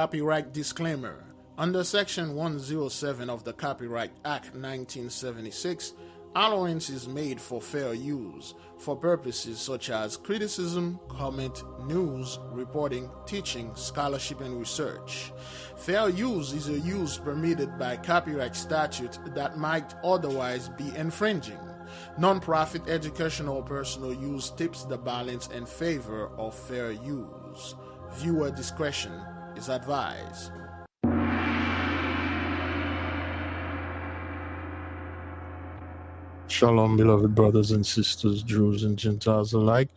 Copyright disclaimer. Under Section 107 of the Copyright Act 1976, allowance is made for fair use for purposes such as criticism, comment, news, reporting, teaching, scholarship, and research. Fair use is a use permitted by copyright statute that might otherwise be infringing. Non-profit educational or personal use tips the balance in favor of fair use. Viewer discretion is advised. Shalom, beloved brothers and sisters, Jews and Gentiles alike.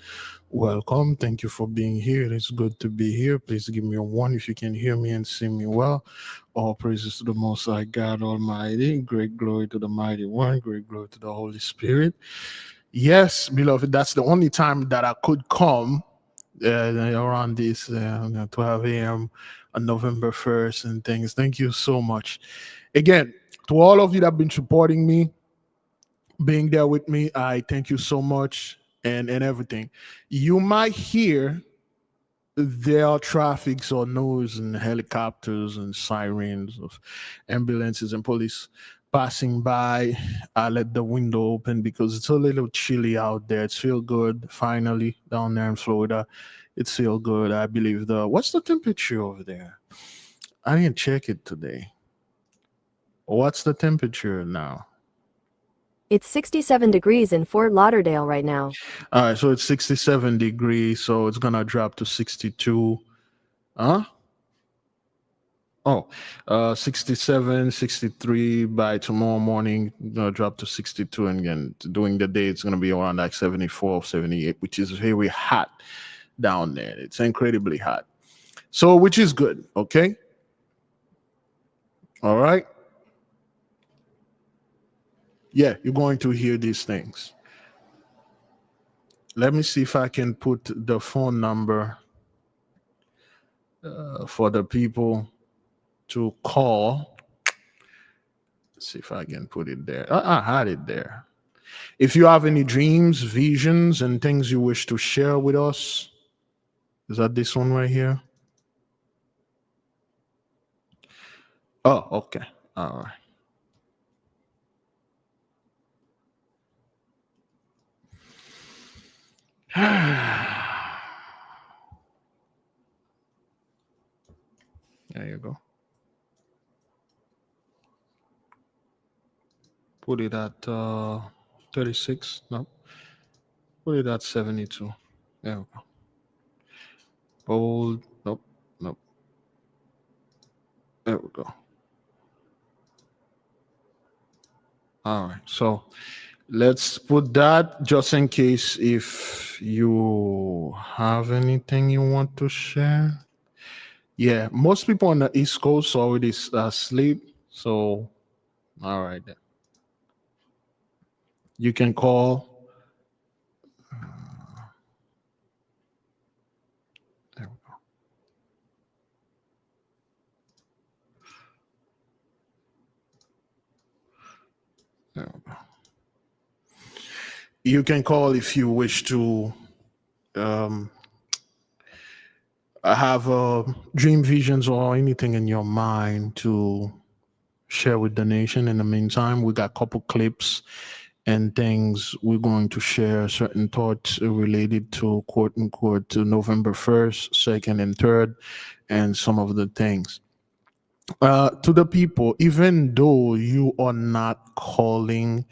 Welcome. Thank you for being here. It's good to be here. Please give me a one if you can hear me and see me well. All praises to the Most High God Almighty. Great glory to the Mighty One. Great glory to the Holy Spirit. Yes, beloved, that's the only time that I could come around this 12 a.m. on November 1st and things. Thank you so much. Again, to all of you that have been supporting me, being there with me, I thank you so much and everything. You might hear there are traffics or noise and helicopters and sirens of ambulances and police passing by. I let the window open because it's a little chilly out there. It's feel good finally down there in Florida. It's feel good. I believe what's the temperature over there? I didn't check it today. What's the temperature now? It's 67 degrees in Fort Lauderdale right now. All right, so it's 67 degrees, so it's gonna drop to 62. Huh? Oh, 67, 63 by tomorrow morning, gonna drop to 62, and again, during the day, it's gonna be around like 74, 78, which is very hot down there. It's incredibly hot. So, which is good, okay? All right. Yeah, you're going to hear these things. Let me see if I can put the phone number for the people to call. Let's see if I can put it there. I had it there. If you have any dreams, visions, and things you wish to share with us, is that this one right here? Oh, okay. All right. There you go. Put it at 36. No. Put it at 72. There we go. Bold. Nope. Nope. There we go. All right. So let's put that just in case if you have anything you want to share. Yeah, most people on the East Coast already sleep. So, all right then. You can call. There we go. There we go. You can call if you wish to have dream visions or anything in your mind to share with the nation. In the meantime, we got a couple clips and things. We're going to share certain thoughts related to quote unquote to November 1st, 2nd, and 3rd, and some of the things. To the people, even though you are not calling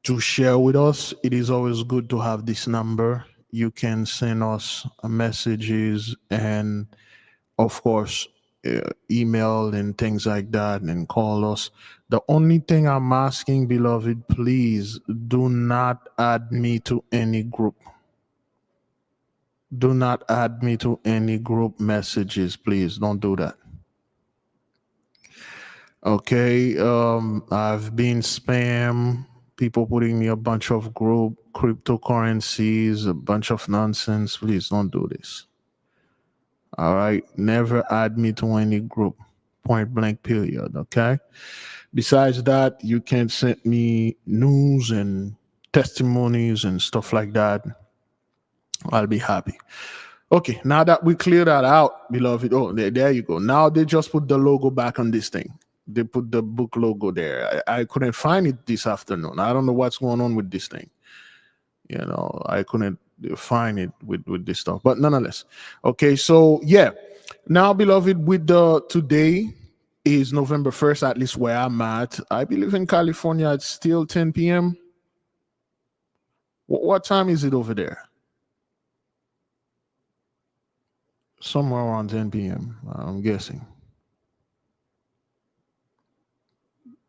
to share with us, it is always good to have this number. You can send us messages and, of course, email and things like that, and call us. The only thing I'm asking, beloved, please do not add me to any group. Do not add me to any group messages, please. Don't do that. Okay, I've been spam, people putting me a bunch of group cryptocurrencies, a bunch of nonsense. Please don't do this. All right, never add me to any group, point blank period. Okay, besides that, you can send me news and testimonies and stuff like that. I'll be happy. Okay, now that we clear that out, beloved. Oh, there you go. Now they just put the logo back on this thing. They put the book logo there. I couldn't find it this afternoon. I don't know what's going on with this thing. I couldn't find it with this stuff. But nonetheless, okay. So yeah, now, beloved, with the today is November 1st, at least where I'm at. I believe in California it's still 10 p.m. What time is it over there? Somewhere around 10 p.m. I'm guessing.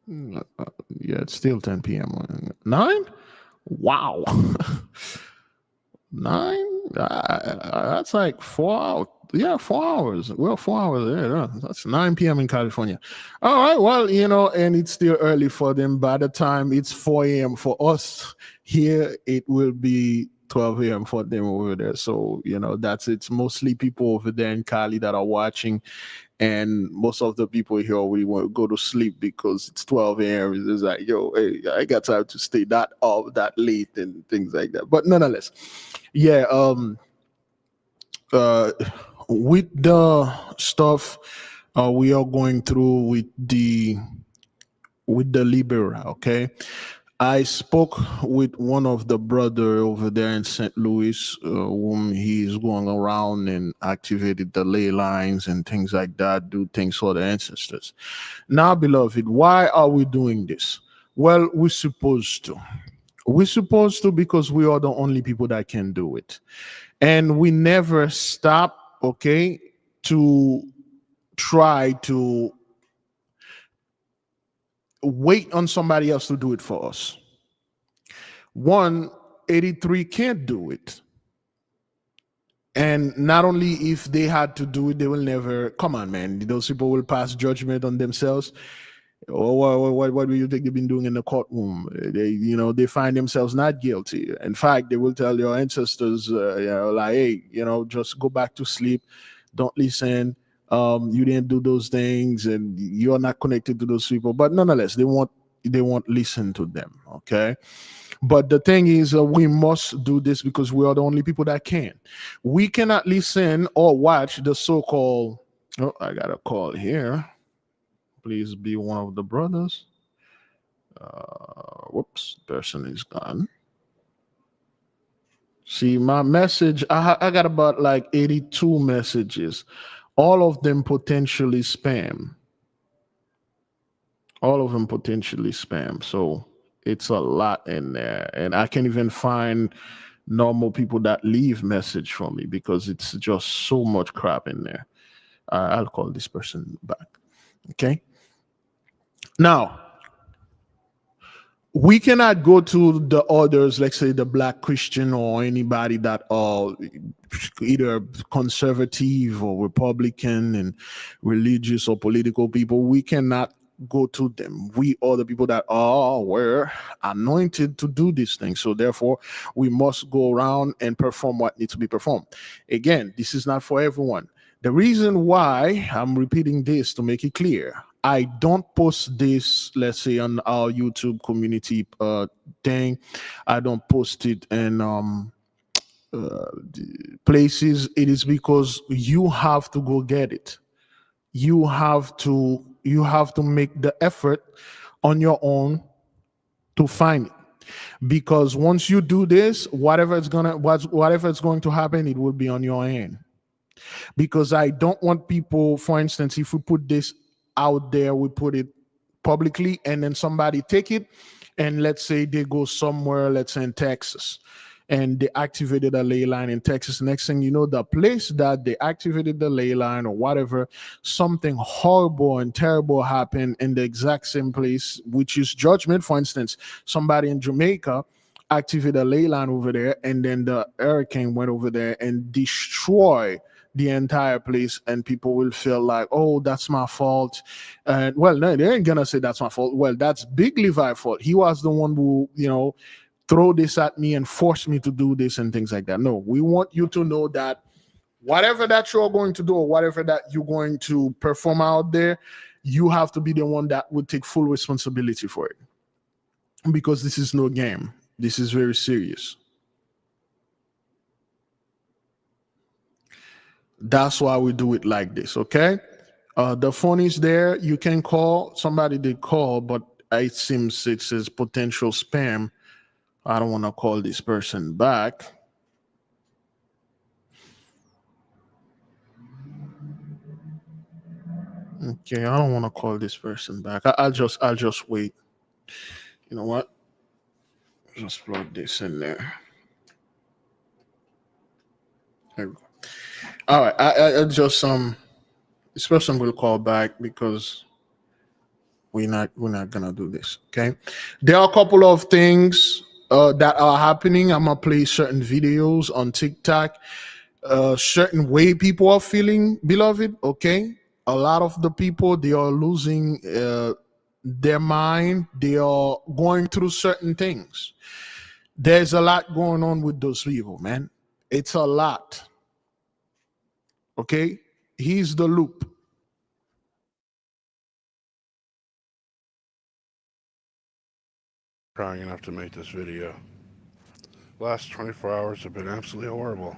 Yeah, it's still 10 p.m. 9? Wow. 9? That's like 4 hours. Yeah, 4 hours. Well, 4 hours. Yeah, that's 9 p.m. in California. All right. Well, and it's still early for them. By the time it's 4 a.m. for us here, it will be 12 a.m. for them over there. So, it's mostly people over there in Cali that are watching. And most of the people here already want to go to sleep because it's 12 a.m. It's like, yo, hey, I got time to stay that up that late and things like that. But nonetheless, yeah, with the stuff we are going through with the Libera, okay? I spoke with one of the brother over there in St. Louis, whom he's going around and activated the ley lines and things like that, do things for the ancestors. Now, beloved, why are we doing this? Well, we're supposed to. We're supposed to because we are the only people that can do it. And we never stop, okay, to try to wait on somebody else to do it for us. 183 can't do it. And not only if they had to do it, they will never, come on, man. Those people will pass judgment on themselves. Or what do you think they've been doing in the courtroom? They find themselves not guilty. In fact, they will tell your ancestors, like, hey, just go back to sleep. Don't listen. You didn't do those things, and you're not connected to those people. But nonetheless, they won't listen to them. Okay. But the thing is, we must do this because we are the only people that can. We cannot listen or watch the so-called. Oh, I got a call here. Please be one of the brothers. Whoops, person is gone. See, my message, I got about like 82 messages, all of them potentially spam. All of them potentially spam. So it's a lot in there. And I can't even find normal people that leave message for me because it's just so much crap in there. I'll call this person back. Okay. Now, we cannot go to the others, let's say the Black Christian or anybody that are either conservative or Republican and religious or political people. We cannot go to them. We are the people that were anointed to do these things. So therefore, we must go around and perform what needs to be performed. Again, this is not for everyone. The reason why I'm repeating this to make it clear, I don't post this, let's say, on our YouTube community thing. I don't post it in places. It is because you have to go get it. You have to make the effort on your own to find it. Because once you do this, whatever it's going to happen, it will be on your end. Because I don't want people, for instance, if we put this out there, we put it publicly, and then somebody take it, and let's say they go somewhere, let's say in Texas, and they activated a ley line in Texas. Next thing you know, the place that they activated the ley line or whatever, something horrible and terrible happened in the exact same place, which is judgment. For instance, somebody in Jamaica activated a ley line over there, and then the hurricane went over there and destroyed the entire place, and people will feel like, oh, that's my fault. And well, no, they ain't gonna say that's my fault. Well, that's Big Levi's fault. He was the one who, throw this at me and force me to do this and things like that. No, we want you to know that whatever that you're going to do or whatever that you're going to perform out there, you have to be the one that would take full responsibility for it. Because this is no game. This is very serious. That's why we do it like this, okay? The phone is there. You can call. Somebody did call, but it seems it says potential spam. I don't want to call this person back. Okay, I don't want to call this person back. I'll just wait. You know what? Just plug this in there. There we go. All right, I just this person will call back because we're not gonna do this. Okay, there are a couple of things that are happening. I'm gonna play certain videos on TikTok. Certain way people are feeling, beloved. Okay, a lot of the people, they are losing their mind. They are going through certain things. There's a lot going on with those people, man. It's a lot. Okay, he's the loop. Trying enough to make this video. Last 24 hours have been absolutely horrible.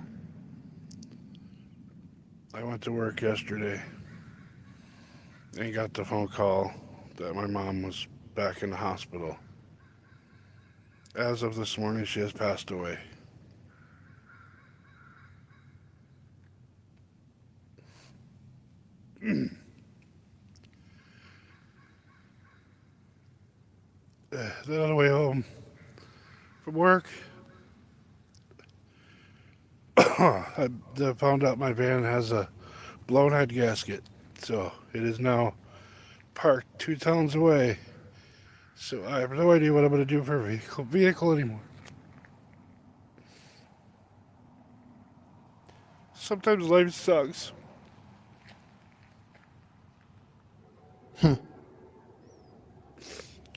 I went to work yesterday and got the phone call that my mom was back in the hospital. As of this morning, she has passed away. Then on the way home from work, I found out my van has a blown head gasket, so it is now parked 2 towns away. So I have no idea what I'm going to do for a vehicle anymore. Sometimes life sucks.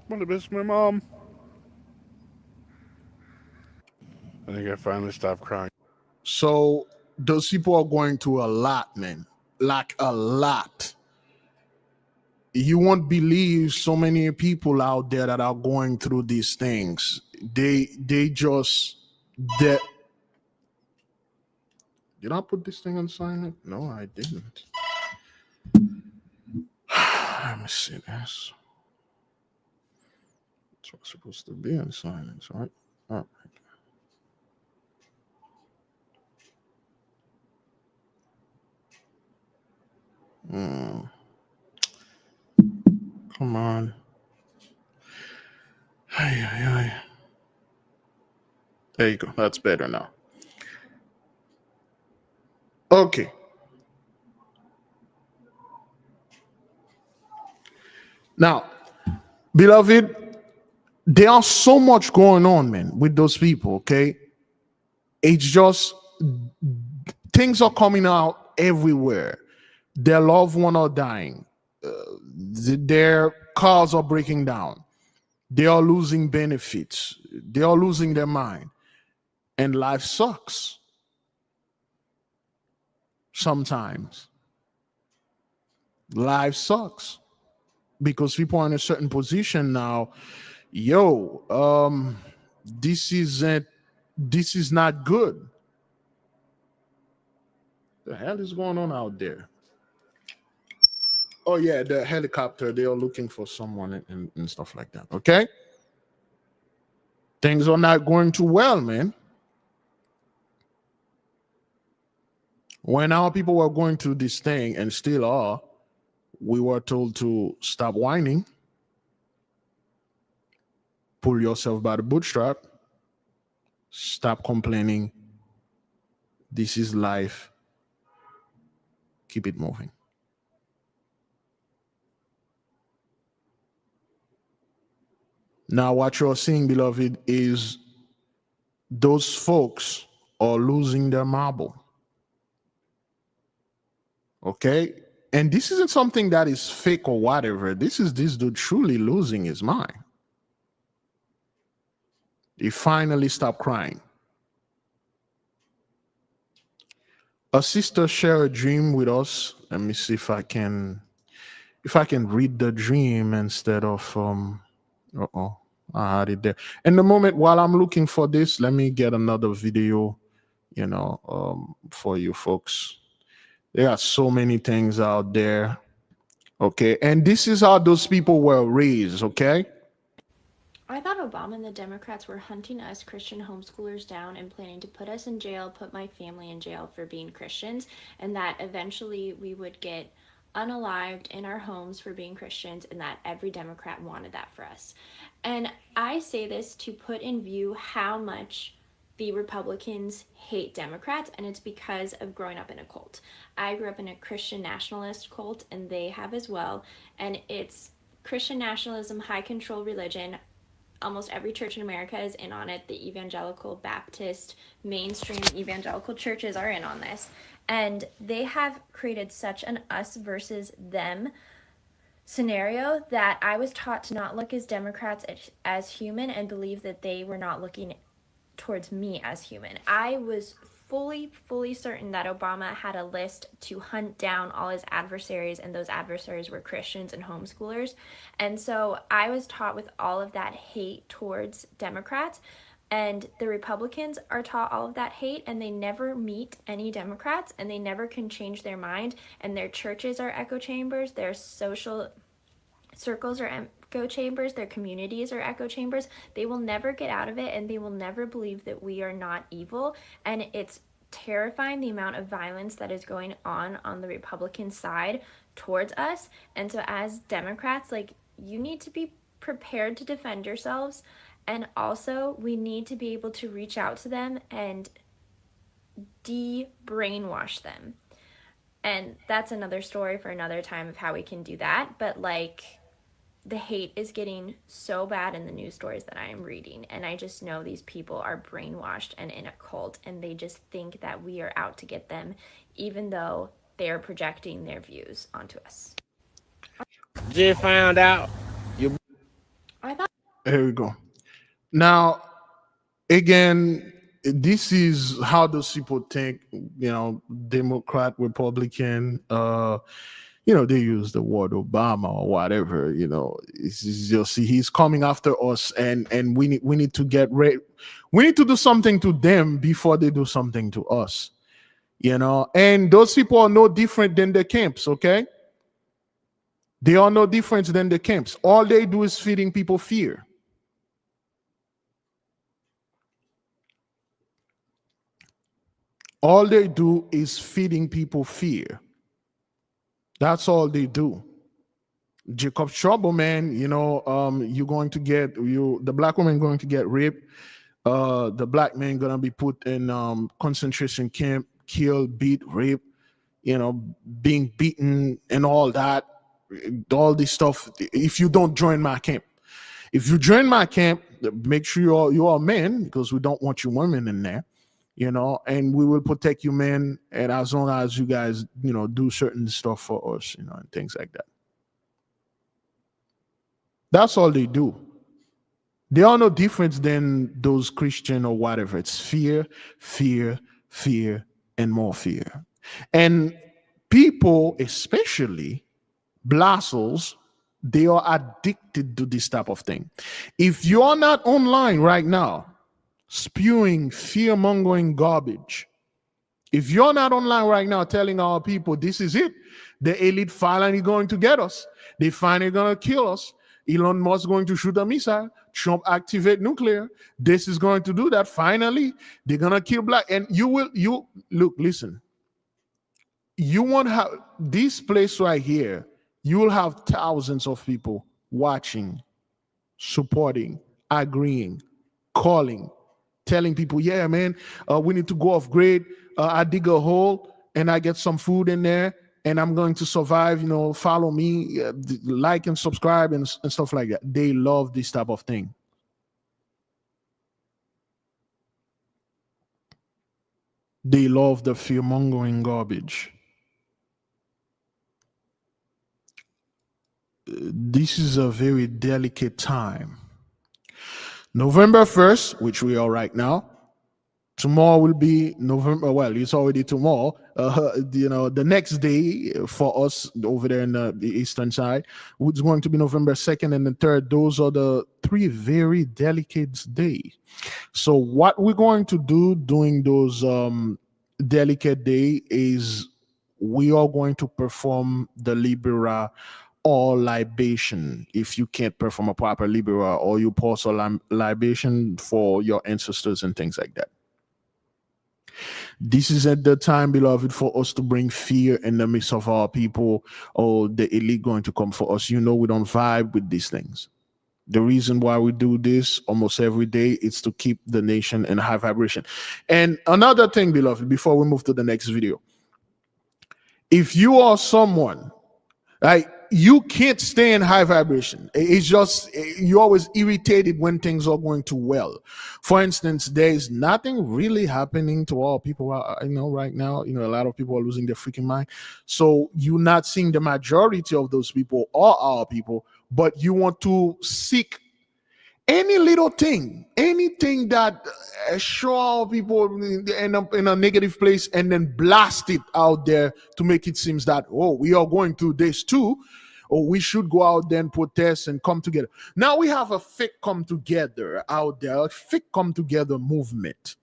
I'm gonna miss my mom. I think I finally stopped crying. So those people are going through a lot, man. Like a lot. You won't believe so many people out there that are going through these things. They just that. Did I put this thing on silent? No, I didn't. Let me see this. It's supposed to be on silence, right? All right. Come on. There you go. That's better now. Okay. Now, beloved, there's so much going on, man, with those people, okay? It's just things are coming out everywhere. Their loved one are dying. Their cars are breaking down. They are losing benefits. They are losing their mind. And life sucks. Sometimes. Life sucks. Because people are in a certain position now. This is not good. The hell is going on out there? Oh yeah, the helicopter, they are looking for someone and stuff like that. Okay, things are not going too well, man. When our people were going through this thing and still are, we were told to stop whining, pull yourself by the bootstrap, stop complaining. This is life. Keep it moving. Now, what you're seeing, beloved, is those folks are losing their marble. Okay? And this isn't something that is fake or whatever. This is this dude truly losing his mind. He finally stopped crying. A sister shared a dream with us. Let me see if I can read the dream instead of I had it there. In the moment while I'm looking for this, let me get another video, for you folks. There are so many things out there. Okay. And this is how those people were raised. Okay. I thought Obama and the Democrats were hunting us Christian homeschoolers down and planning to put us in jail, put my family in jail for being Christians, and that eventually we would get unalived in our homes for being Christians, and that every Democrat wanted that for us. And I say this to put in view how much the Republicans hate Democrats, and it's because of growing up in a cult. I grew up in a Christian nationalist cult, and they have as well, and it's Christian nationalism, high control religion. Almost every church in America is in on it. The evangelical Baptist, mainstream evangelical churches are in on this. And they have created such an us versus them scenario that I was taught to not look as Democrats as human and believe that they were not looking towards me as human. I was fully certain that Obama had a list to hunt down all his adversaries, and those adversaries were Christians and homeschoolers. And so I was taught with all of that hate towards Democrats, and the Republicans are taught all of that hate, and they never meet any Democrats, and they never can change their mind, and their churches are echo chambers, their social circles are echo chambers, their communities are echo chambers. They will never get out of it, and they will never believe that we are not evil. And it's terrifying the amount of violence that is going on the Republican side towards us. And so as Democrats, like, you need to be prepared to defend yourselves, and also we need to be able to reach out to them and de-brainwash them. And that's another story for another time of how we can do that. But like, the hate is getting so bad in the news stories that I am reading, and I just know these people are brainwashed and in a cult, and they just think that we are out to get them, even though they are projecting their views onto us. Just found out. I thought Here we go. Now, again, this is how those people think, Democrat, Republican, they use the word Obama or whatever, you'll see he's coming after us, and we need to get ready. We need to do something to them before they do something to us, and those people are no different than the camps, okay? They are no different than the camps. All they do is feeding people fear. All they do is feeding people fear. That's all they do. Jacob's trouble, man. You're going to get the black woman going to get raped. The black man gonna be put in concentration camp, killed, beat, raped. Being beaten and all that, all this stuff. If you don't join my camp, if you join my camp, make sure you are men, because we don't want you women in there. And we will protect you, men, and as long as you guys, do certain stuff for us, and things like that. That's all they do. They are no different than those Christian or whatever. It's fear, fear, fear, and more fear. And people, especially blasos, they are addicted to this type of thing. If you're not online right now, spewing fear-mongering garbage, if you're not online right now telling our people this is it, the elite finally going to get us, they finally gonna kill us, Elon Musk going to shoot a missile, Trump activate nuclear, this is going to do that, finally they're gonna kill black, and listen, you won't have this place right here, you will have thousands of people watching, supporting, agreeing, calling, telling people, yeah, man, we need to go off grid. I dig a hole and I get some food in there and I'm going to survive, follow me, like and subscribe and stuff like that. They love this type of thing. They love the fear-mongering garbage. This is a very delicate time. November 1st, which we are right now. Tomorrow will be November. Well, it's already tomorrow. The next day for us over there in the eastern side, it's going to be November 2nd and the 3rd. Those are the 3 very delicate days. So what we're going to do during those delicate days is we are going to perform the libera or libation. If you can't perform a proper libera, or you pass a libation for your ancestors and things like that. This is at the time, beloved, for us to bring fear in the midst of our people, or the elite going to come for us. You know, we don't vibe with these things. The reason why we do this almost every day is to keep the nation in high vibration. And another thing, beloved, before we move to the next video, if you are someone, like, you can't stay in high vibration. It's just, you're always irritated when things are going too well. For instance, there is nothing really happening to all people, right now. A lot of people are losing their freaking mind. So you're not seeing the majority of those people are our people, but you want to seek any little thing, anything that show people end up in a negative place, and then blast it out there to make it seem that, oh, we are going through this too, or we should go out there and protest and come together. Now we have a fake come together out there, a fake come together movement.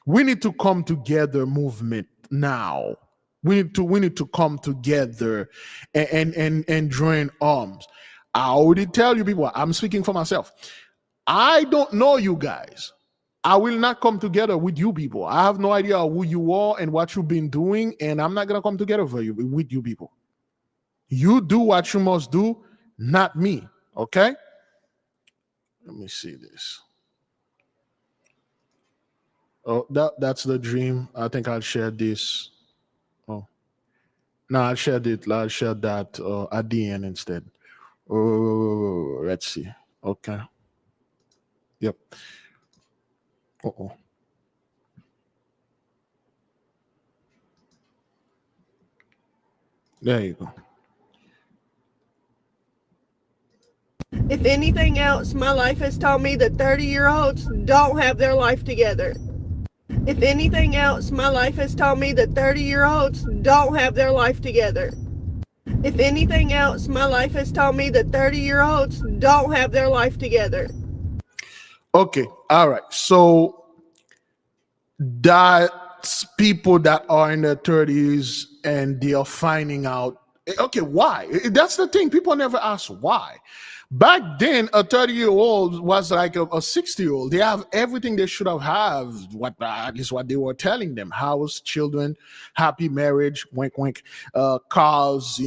We need to come together movement now. We need to come together and join arms. I already tell you people, I'm speaking for myself. I don't know you guys. I will not come together with you people. I have no idea who you are and what you've been doing, and I'm not gonna come together with you people. You do what you must do, not me. Okay? Let me see this. Oh, that's the dream. I think I'll share this. Oh, no, I'll share that at the end instead. Oh, let's see. Okay. Yep. Uh-oh. There you go. If anything else, my life has taught me that 30-year-olds don't have their life together. If anything else, my life has taught me that 30-year-olds don't have their life together. If anything else, my life has taught me that 30-year-olds don't have their life together. Okay, all right. So that's people that are in their 30s and they are finding out. Okay, why? That's the thing. People never ask why. Back then, a 30-year-old was like a 60-year-old. They have everything they should have at least what they were telling them: house, children, happy marriage, wink, wink, cars,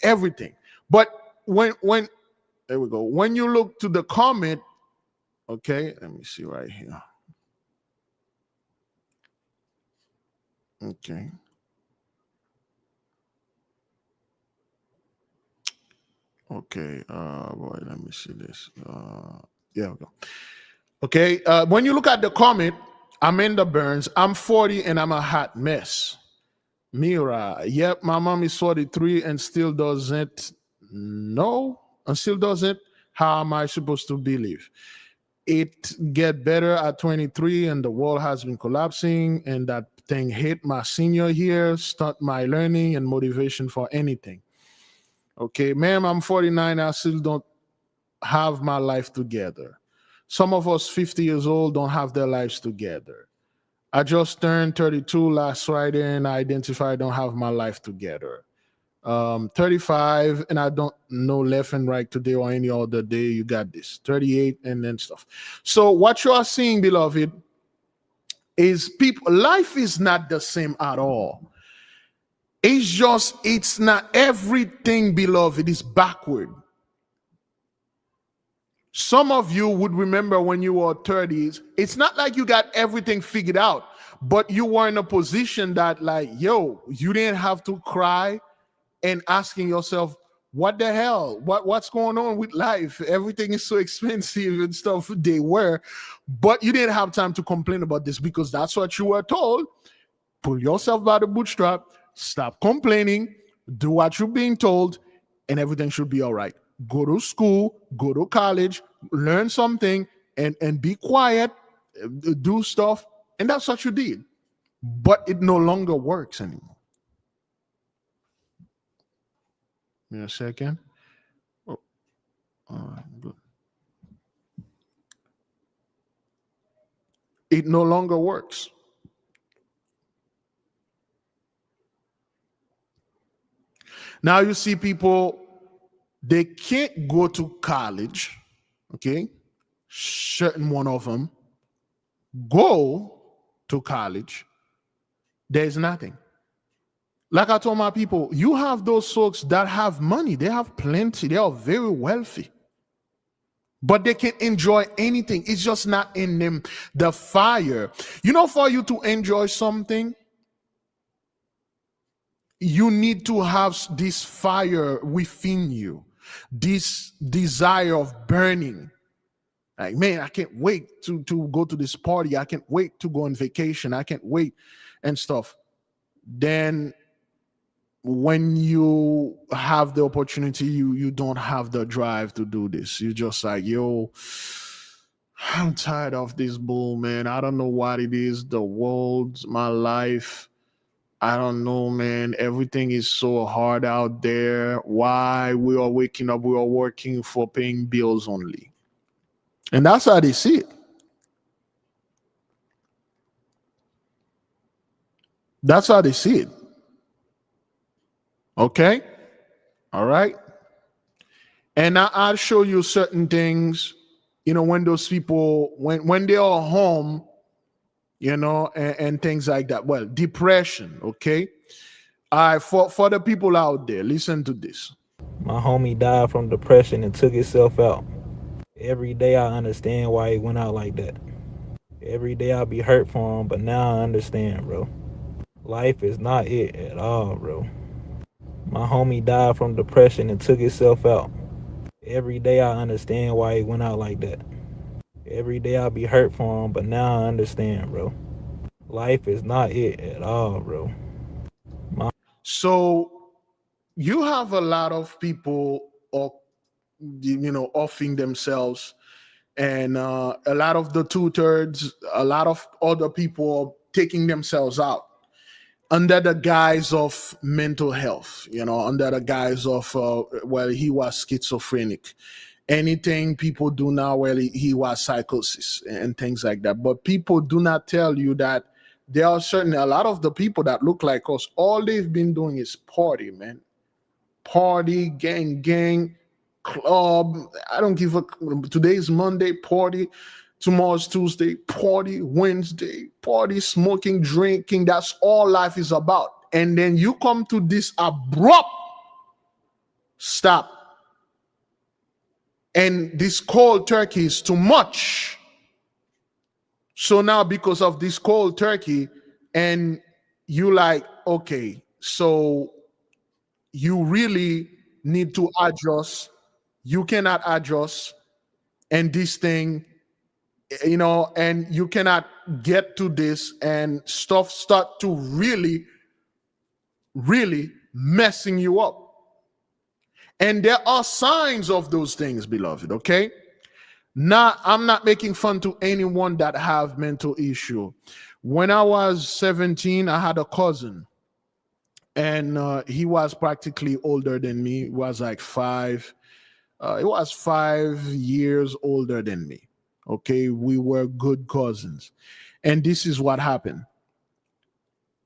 everything. But when there we go. When you look to the comment, okay, let me see right here. Okay. Okay, boy, let me see this. Yeah, we go. Okay, when you look at the comment, Amanda Burns, I'm 40 and I'm a hot mess. Mira, yep, my mom is 43 and still doesn't know, and still doesn't. How am I supposed to believe? It get better at 23 and the world has been collapsing, and that thing hit my senior year, stunt my learning and motivation for anything. Okay, ma'am, I'm 49. I still don't have my life together. Some of us 50 years old don't have their lives together. I just turned 32 last Friday and I identify I don't have my life together. 35 and I don't know left and right today or any other day. You got this. 38 and then stuff. So what you are seeing, beloved, is people, life is not the same at all. It's not everything, beloved, is backward. Some of you would remember when you were 30s, it's not like you got everything figured out, but you were in a position that, like, yo, you didn't have to cry and asking yourself, what the hell? What's going on with life? Everything is so expensive and stuff. They were, but you didn't have time to complain about this because that's what you were told. Pull yourself by the bootstrap, stop complaining, do what you're being told, and everything should be all right. Go to school, go to college, learn something, and be quiet, do stuff, and that's what you did. But it no longer works anymore. Give me a second. Oh, all right, good. It no longer works. Now you see people, they can't go to college, okay? Certain one of them go to college, there's nothing. Like I told my people, you have those folks that have money, they have plenty, they are very wealthy, but they can't enjoy anything. It's just not in them. The fire, for you to enjoy something, you need to have this fire within you, this desire of burning. Like, man, I can't wait to go to this party. I can't wait to go on vacation. I can't wait and stuff. Then when you have the opportunity, you don't have the drive to do this. You're just like, yo, I'm tired of this bull, man. I don't know what it is, the world, my life. I don't know, man. Everything is so hard out there. Why we are waking up, we are working for paying bills only. And that's how they see it. That's how they see it. Okay? All right? And I'll show you certain things, when those people, when they are home, and things like that. Well, depression, okay? All right, for the people out there, listen to this. My homie died from depression and took himself out. Every day I understand why he went out like that. Every day I be hurt for him, but now I understand, bro. Life is not it at all, bro. My homie died from depression and took himself out. Every day I understand why he went out like that. Every day I be hurt for him, but now I understand, bro. Life is not it at all, bro. So you have a lot of people, offing themselves, and a lot of the 2/3, a lot of other people are taking themselves out under the guise of mental health, under the guise of, he was schizophrenic. Anything people do now, he was psychosis and things like that. But people do not tell you that there are a lot of the people that look like us, all they've been doing is party, man. Party, gang, club. I don't give a, today's Monday, party. Tomorrow's Tuesday, party. Wednesday, party, smoking, drinking. That's all life is about. And then you come to this abrupt stop. And this cold turkey is too much. So now because of this cold turkey, and you like, okay, so you really need to adjust. You cannot adjust. And this thing, and you cannot get to this, and stuff start to really, really messing you up. And there are signs of those things, beloved, okay? Now, I'm not making fun to anyone that have mental issue. When I was 17, I had a cousin, and he was practically older than me. He was like 5 years older than me. Okay, we were good cousins. And this is what happened.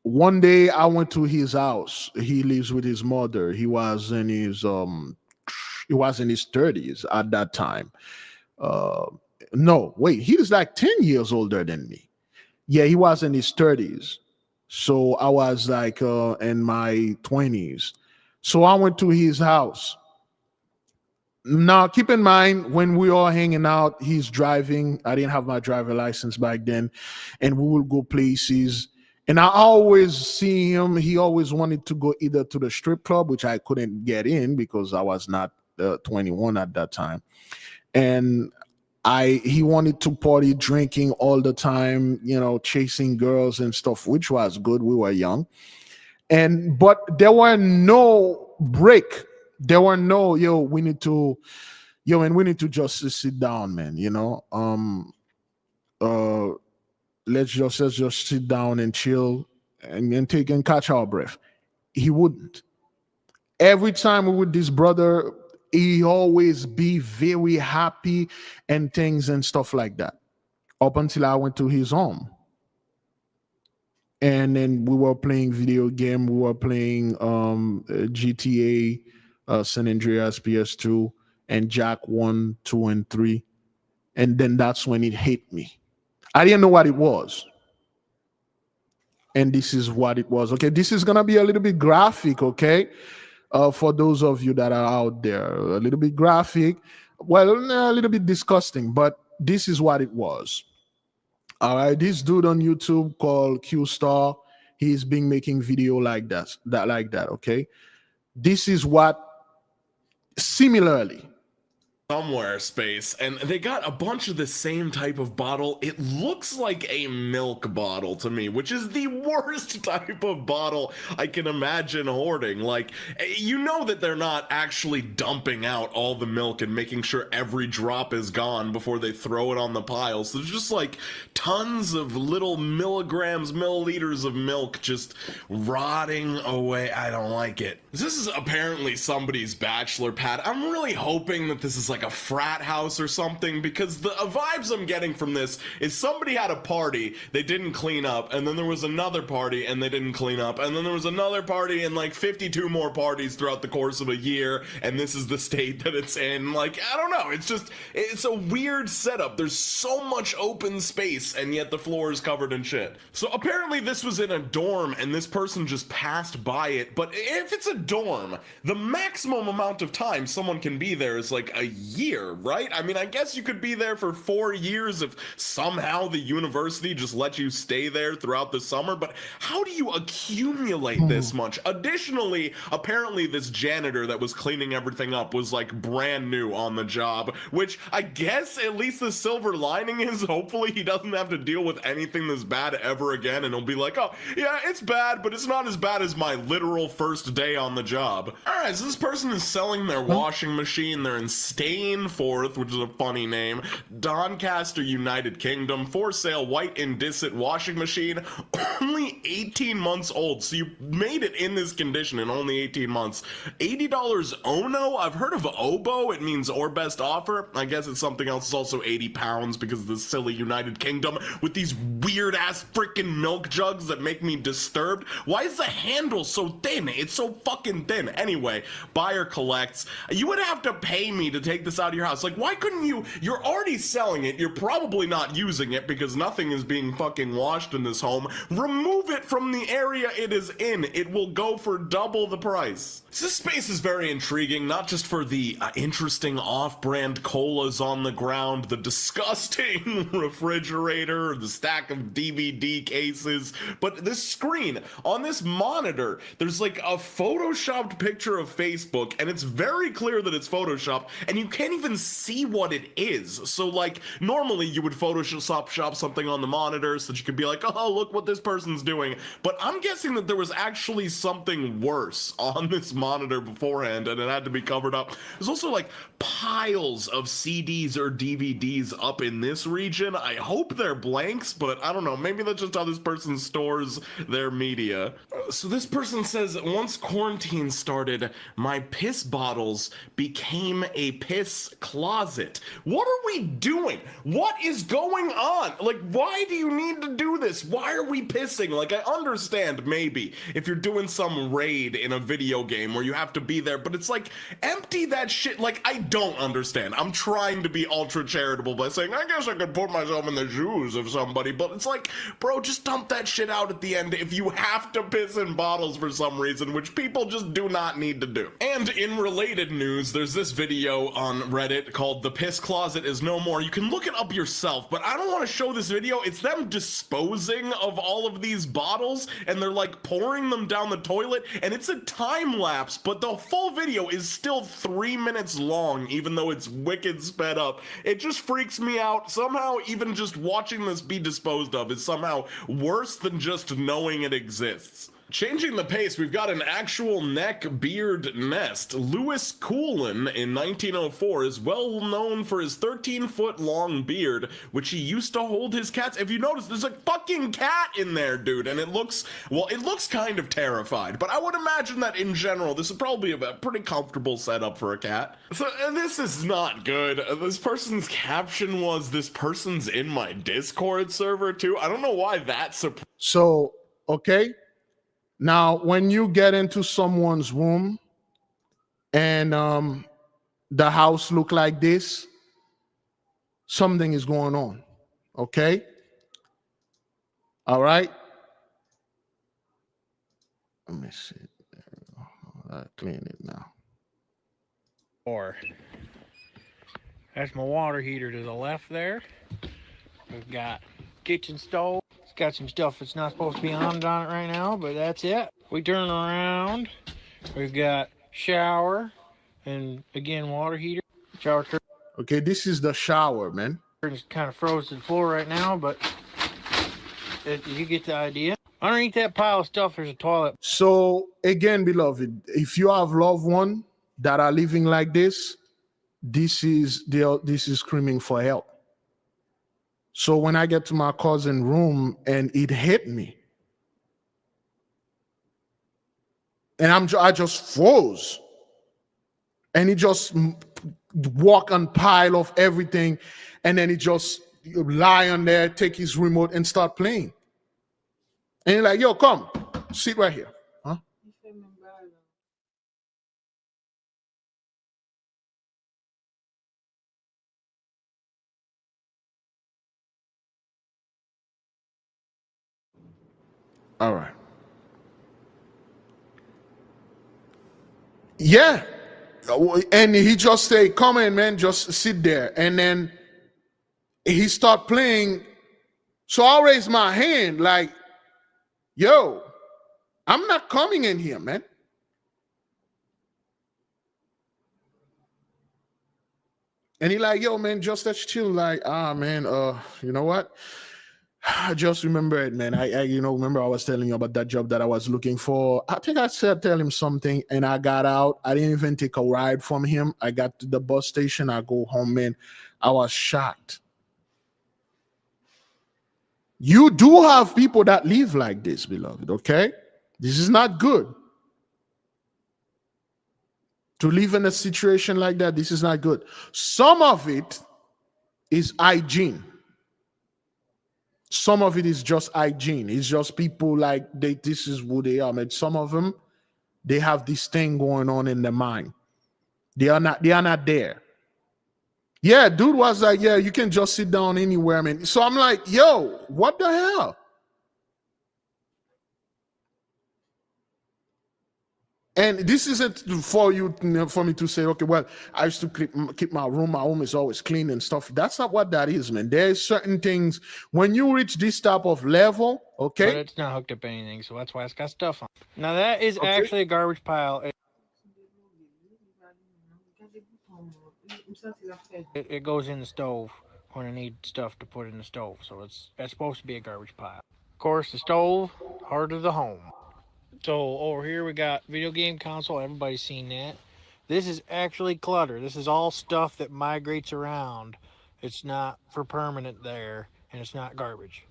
One day I went to his house. He lives with his mother. He was in his 30s at that time. No, wait, he was like 10 years older than me. Yeah, he was in his 30s. So I was like in my 20s. So I went to his house. Now, keep in mind, when we are hanging out, he's driving. I didn't have my driver license back then. And we would go places. And I always see him. He always wanted to go either to the strip club, which I couldn't get in because I was not 21 at that time. And he wanted to party, drinking all the time, chasing girls and stuff, which was good. We were young. But there were no break. There were no, we need to just sit down, man, let's just sit down and chill and take and catch our breath. He wouldn't. Every time with this brother, he always be very happy and things and stuff like that. Up until I went to his home. and then we were playing video game. We were playing GTA, San Andreas, PS2, and Jack 1, 2, and 3. And then that's when it hit me. I didn't know what it was. And this is what it was. Okay, this is gonna be a little bit graphic, okay? For those of you that are out there, a little bit graphic, well, a little bit disgusting, but this is what it was. All right, this dude on YouTube called Q Star, he's been making video like that. Okay, this is what similarly somewhere space, and they got a bunch of the same type of bottle. It looks like a milk bottle to me, which is the worst type of bottle I can imagine hoarding. Like, you know that they're not actually dumping out all the milk and making sure every drop is gone before they throw it on the pile. So there's just like tons of little milligrams, milliliters of milk just rotting away. I don't like it. This is apparently somebody's bachelor pad. I'm really hoping that this is like a frat house or something, because the vibes I'm getting from this is somebody had a party, they didn't clean up, and then there was another party and they didn't clean up, and then there was another party and like 52 more parties throughout the course of a year, and this is the state that it's in. Like, I don't know, it's a weird setup. There's so much open space and yet the floor is covered in shit. So apparently this was in a dorm and this person just passed by it. But if it's a dorm, the maximum amount of time someone can be there is like a year, right? I mean, I guess you could be there for 4 years if somehow the university just let you stay there throughout the summer, but how do you accumulate this much? Additionally, apparently this janitor that was cleaning everything up was like brand new on the job, which I guess at least the silver lining is hopefully he doesn't have to deal with anything this bad ever again, and he'll be like, oh yeah, it's bad, but it's not as bad as my literal first day on the job. All right, so this person is selling their washing machine. They're in Stainforth, which is a funny name, Doncaster, United Kingdom, for sale, white Indicit washing machine, only 18 months old. So you made it in this condition in only 18 months. $80 Ono. I've heard of Obo. It means or best offer. I guess it's something else. It's also 80 pounds because of the silly United Kingdom with these weird ass freaking milk jugs that make me disturbed. Why is the handle so thin? It's so fucking thin. Anyway, buyer collects. You would have to pay me to take this out of your house. Like, why couldn't you? You're already selling it. You're probably not using it because nothing is being fucking washed in this home. Remove it from the area it is in. It will go for double the price. So this space is very intriguing, not just for the interesting off-brand colas on the ground, the disgusting refrigerator, the stack of DVD cases, but this screen on this monitor, there's like a photoshopped picture of Facebook, and it's very clear that it's photoshopped, and you can't even see what it is. So like, normally you would photoshop something on the monitor so that you could be like, oh, look what this person's doing. But I'm guessing that there was actually something worse on this monitor beforehand, and it had to be covered up. There's also like piles of CDs or DVDs up in this region. I hope they're blanks, but I don't know. Maybe that's just how this person stores their media. So this person says, once quarantine started, my piss bottles became a piss closet. What are we doing? What is going on? Like, why do you need to do this? Why are we pissing? Like, I understand maybe if you're doing some raid in a video game where you have to be there, but it's like, empty that shit. Like, I don't understand. I'm trying to be ultra charitable by saying, I guess I could put myself in the shoes of somebody, but it's like, bro, just dump that shit out at the end if you have to piss in bottles for some reason, which people just do not need to do. And in related news, there's this video on Reddit called The Piss Closet Is No More. You can look it up yourself, but I don't want to show this video. It's them disposing of all of these bottles, and they're like pouring them down the toilet, and it's a time lapse, but the full video is still 3 minutes long, even though it's wicked sped up. It just freaks me out. Somehow, even just watching this be disposed of is somehow worse than just knowing it exists. Changing the pace, we've got an actual neck beard nest. Louis Coulin in 1904 is well known for his 13-foot long beard, which he used to hold his cats. If you notice, there's a fucking cat in there, dude, and it looks kind of terrified, but I would imagine that in general, this is probably a pretty comfortable setup for a cat. So this is not good. This person's caption was, this person's in my Discord server too. I don't know why that's So, Okay? Now, when you get into someone's room and the house look like this, something is going on. Okay? All right? Let me see. I clean it now. Or that's my water heater to the left there. We've got kitchen stove. It's got some stuff that's not supposed to be on it right now, but that's it. We turn around. We've got shower and again water heater. Shower curtain. Okay, this is the shower, man. It's kind of froze to the floor right now, but you get the idea. Underneath that pile of stuff, there's a toilet. So again, beloved, if you have loved one that are living like this is screaming for help. So when I get to my cousin's room and it hit me, and I just froze, and he just walk on pile of everything, and then he just lie on there, take his remote, and start playing. And you're like, yo, come, sit right here. Huh? All right. Yeah. And he just say, come in, man, just sit there. And then he start playing. So I raise my hand like, yo, I'm not coming in here, man. And he like, yo, man, just let's chill. Like, man, you know what? I just remember it, man. I remember I was telling you about that job that I was looking for. I think I said, tell him something, and I got out. I didn't even take a ride from him. I got to the bus station. I go home, man. I was shocked. You do have people that live like this, beloved, okay? This is not good. To live in a situation like that, this is not good. Some of it is hygiene. Some of it is just hygiene. It's just people like this is who they are. And some of them, they have this thing going on in their mind. They are not there. Yeah, dude was like, yeah, you can just sit down anywhere, man. So I'm like, yo, what the hell? And this isn't for me to say, okay, well, I used to keep my room. My home is always clean and stuff. That's not what that is, man. There's certain things when you reach this type of level, okay? But it's not hooked up to anything, so that's why it's got stuff on. Now that is actually a garbage pile. It goes in the stove when I need stuff to put in the stove, so that's supposed to be a garbage pile. Of course, the stove, heart of the home. So over here we got video game console. Everybody's seen that. This is actually clutter. This is all stuff that migrates around. It's not for permanent there, and it's not garbage.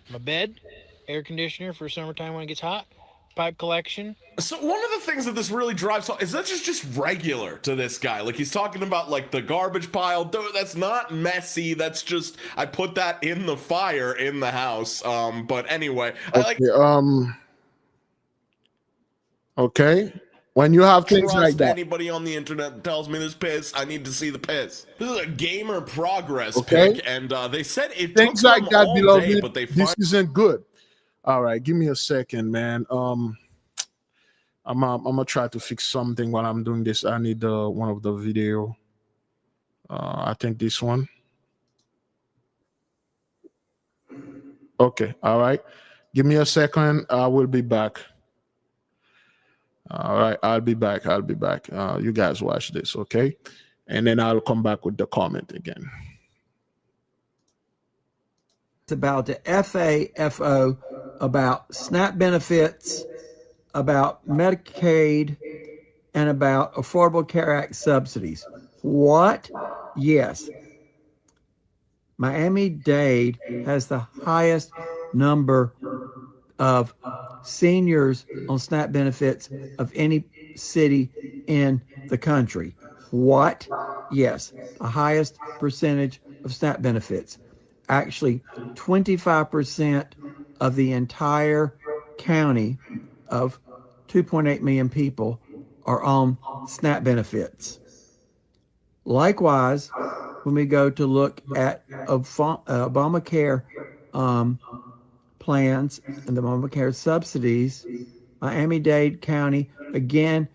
My bed, air conditioner for summertime when it gets hot, pipe collection. So one of the things that this really drives home is that's just regular to this guy. Like he's talking about like the garbage pile. Dude, that's not messy. That's just I put that in the fire in the house. But anyway, okay, okay. When you have things like that, anybody on the internet tells me there's piss, I need to see the piss. This is a gamer progress okay. pick, and they said it things took like them that, all beloved. day, but this isn't good. All right, give me a second, man. I'm gonna try to fix something while I'm doing this. I need one of the video. I think this one. Okay, all right. Give me a second. I will be back. All right, I'll be back. You guys watch this, okay? And then I'll come back with the comment again. It's about the FAFO, about SNAP benefits, about Medicaid, and about Affordable Care Act subsidies. What? Yes. Miami-Dade has the highest number of seniors on SNAP benefits of any city in the country. What? Yes, the highest percentage of SNAP benefits. Actually, 25% of the entire County of 2.8 million people are on SNAP benefits. Likewise, when we go to look at Obamacare plans and the Obamacare subsidies, Miami-Dade County again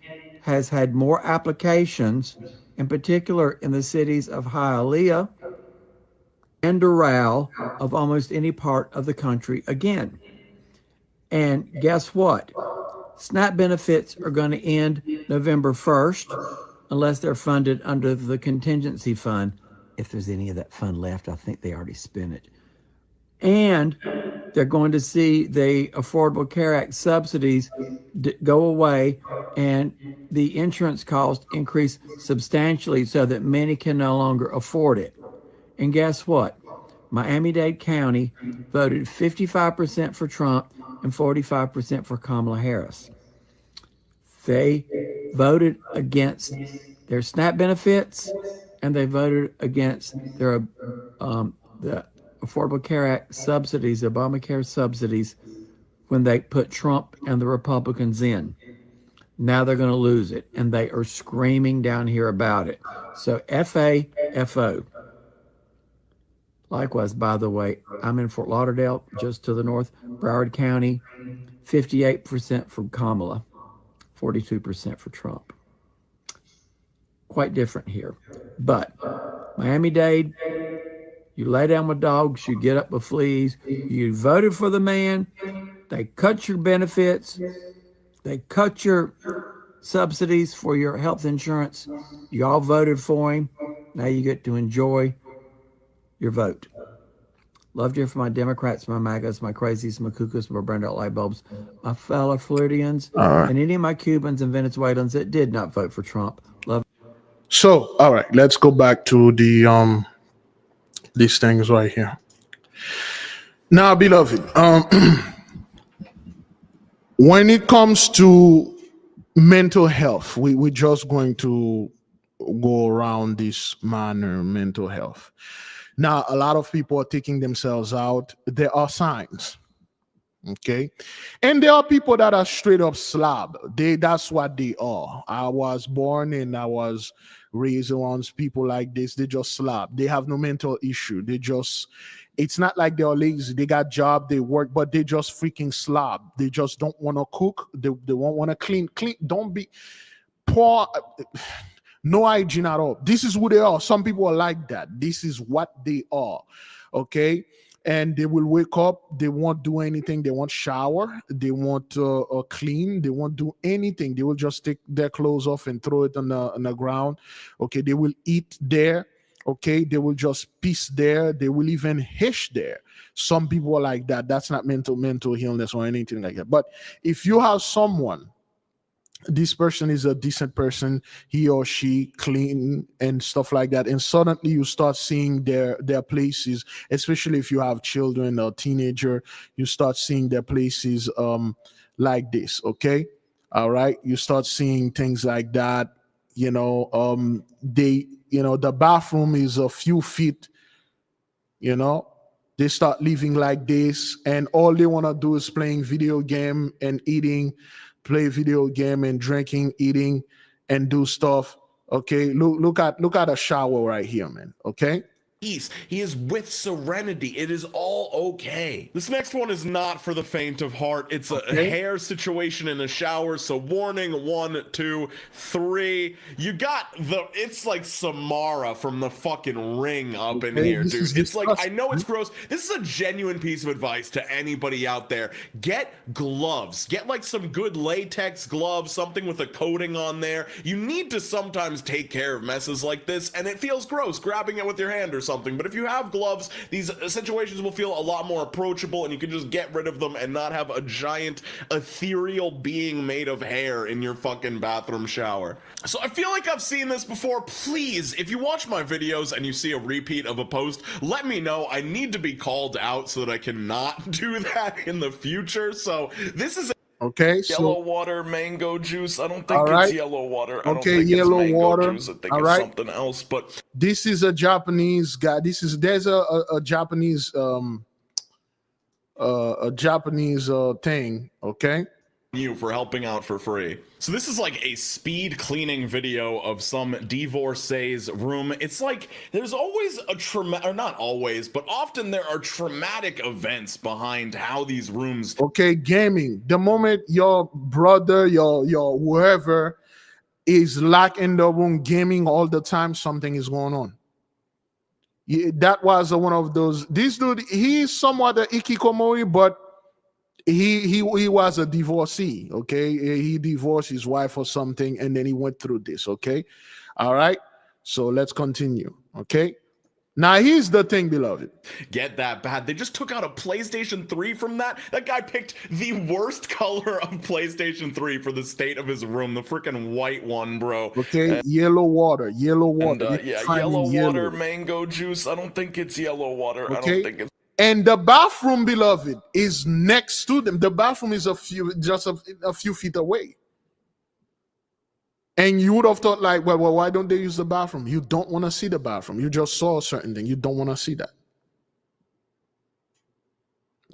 has had more applications, in particular in the cities of Hialeah and Doral, of almost any part of the country again. And guess what? SNAP benefits are going to end November 1st unless they're funded under the contingency fund. If there's any of that fund left, I think they already spent it. And they're going to see the Affordable Care Act subsidies go away and the insurance cost increase substantially so that many can no longer afford it. And guess what? Miami-Dade County voted 55% for Trump and 45% for Kamala Harris. They voted against their SNAP benefits and they voted against their the Affordable Care Act subsidies, Obamacare subsidies, when they put Trump and the Republicans in. Now they're going to lose it, and they are screaming down here about it. So FAFO. Likewise, by the way, I'm in Fort Lauderdale, just to the north, Broward County, 58% for Kamala, 42% for Trump. Quite different here. But Miami-Dade, you lay down with dogs, you get up with fleas. You voted for the man. They cut your benefits. They cut your subsidies for your health insurance. You all voted for him. Now you get to enjoy your vote. Love to hear from my Democrats, my MAGAs, my crazies, my cuckoos, my burned out light bulbs, my fellow Floridians, and any of my Cubans and Venezuelans that did not vote for Trump. Love. So, all right, let's go back to the these things right here. Now, beloved, when it comes to mental health, we're just going to go around this manner, mental health. Now, a lot of people are taking themselves out. There are signs, okay? And there are people that are straight up slob. That's what they are. I was born and I was raised around people like this. They just slob. They have no mental issue. It's not like they're lazy. They got job, they work, but they just freaking slob. They just don't want to cook. They won't want to clean. Don't be poor. No hygiene at all. This is who they are. Some people are like that. This is what they are. Okay. And they will wake up. They won't do anything. They won't shower. They won't clean. They won't do anything. They will just take their clothes off and throw it on the ground. Okay. They will eat there. Okay. They will just piss there. They will even hiss there. Some people are like that. That's not mental illness or anything like that. But if you have someone, this person is a decent person, he or she clean and stuff like that, and suddenly you start seeing their places, especially if you have children or teenager, you start seeing their places like this. Okay, all right, you start seeing things like that. The bathroom is a few feet. They start living like this, and all they want to do is playing video game and eating. Play video game and drinking, eating, and do stuff. Okay, look at a shower right here, man. Okay. He is with serenity. It is all okay. This next one is not for the faint of heart. It's a hair situation in a shower. So warning, 1, 2, 3. You got it's like Samara from the fucking Ring up in here, dude. It's like, I know it's gross. This is a genuine piece of advice to anybody out there. Get gloves. Get like some good latex gloves, something with a coating on there. You need to sometimes take care of messes like this, and it feels gross grabbing it with your hand or something. But if you have gloves, these situations will feel a lot more approachable, and you can just get rid of them and not have a giant ethereal being made of hair in your fucking bathroom shower. So I feel like I've seen this before. Please, if you watch my videos and you see a repeat of a post, let me know. I need to be called out so that I cannot do that in the future. So this is okay, yellow water mango juice. I don't think right. It's yellow water. I don't Okay, think yellow it's mango water. juice. I think All it's right. something else. But this is a Japanese guy. There's a Japanese a Japanese thing. Okay. You for helping out for free. So this is like a speed cleaning video of some divorcee's room. It's like there's always a or not always, but often there are traumatic events behind how these rooms. Okay, gaming. The moment your brother, your whoever is locked in the room gaming all the time, something is going on. That was one of those. This dude, he's somewhat a ikikomori, but he was a divorcee. Okay, he divorced his wife or something, and then he went through this. Okay, all right. So let's continue. Okay. Now here's the thing, beloved. Get that bad. They just took out a PlayStation 3 from that. That guy picked the worst color of PlayStation 3 for the state of his room, the freaking white one, bro. Okay, yellow water. And, Yellow water, mango juice. I don't think it's yellow water. Okay. I don't think it's. And the bathroom, beloved, is next to them. The bathroom is just a few feet away. And you would have thought, like, well, why don't they use the bathroom? You don't want to see the bathroom. You just saw a certain thing. You don't want to see that.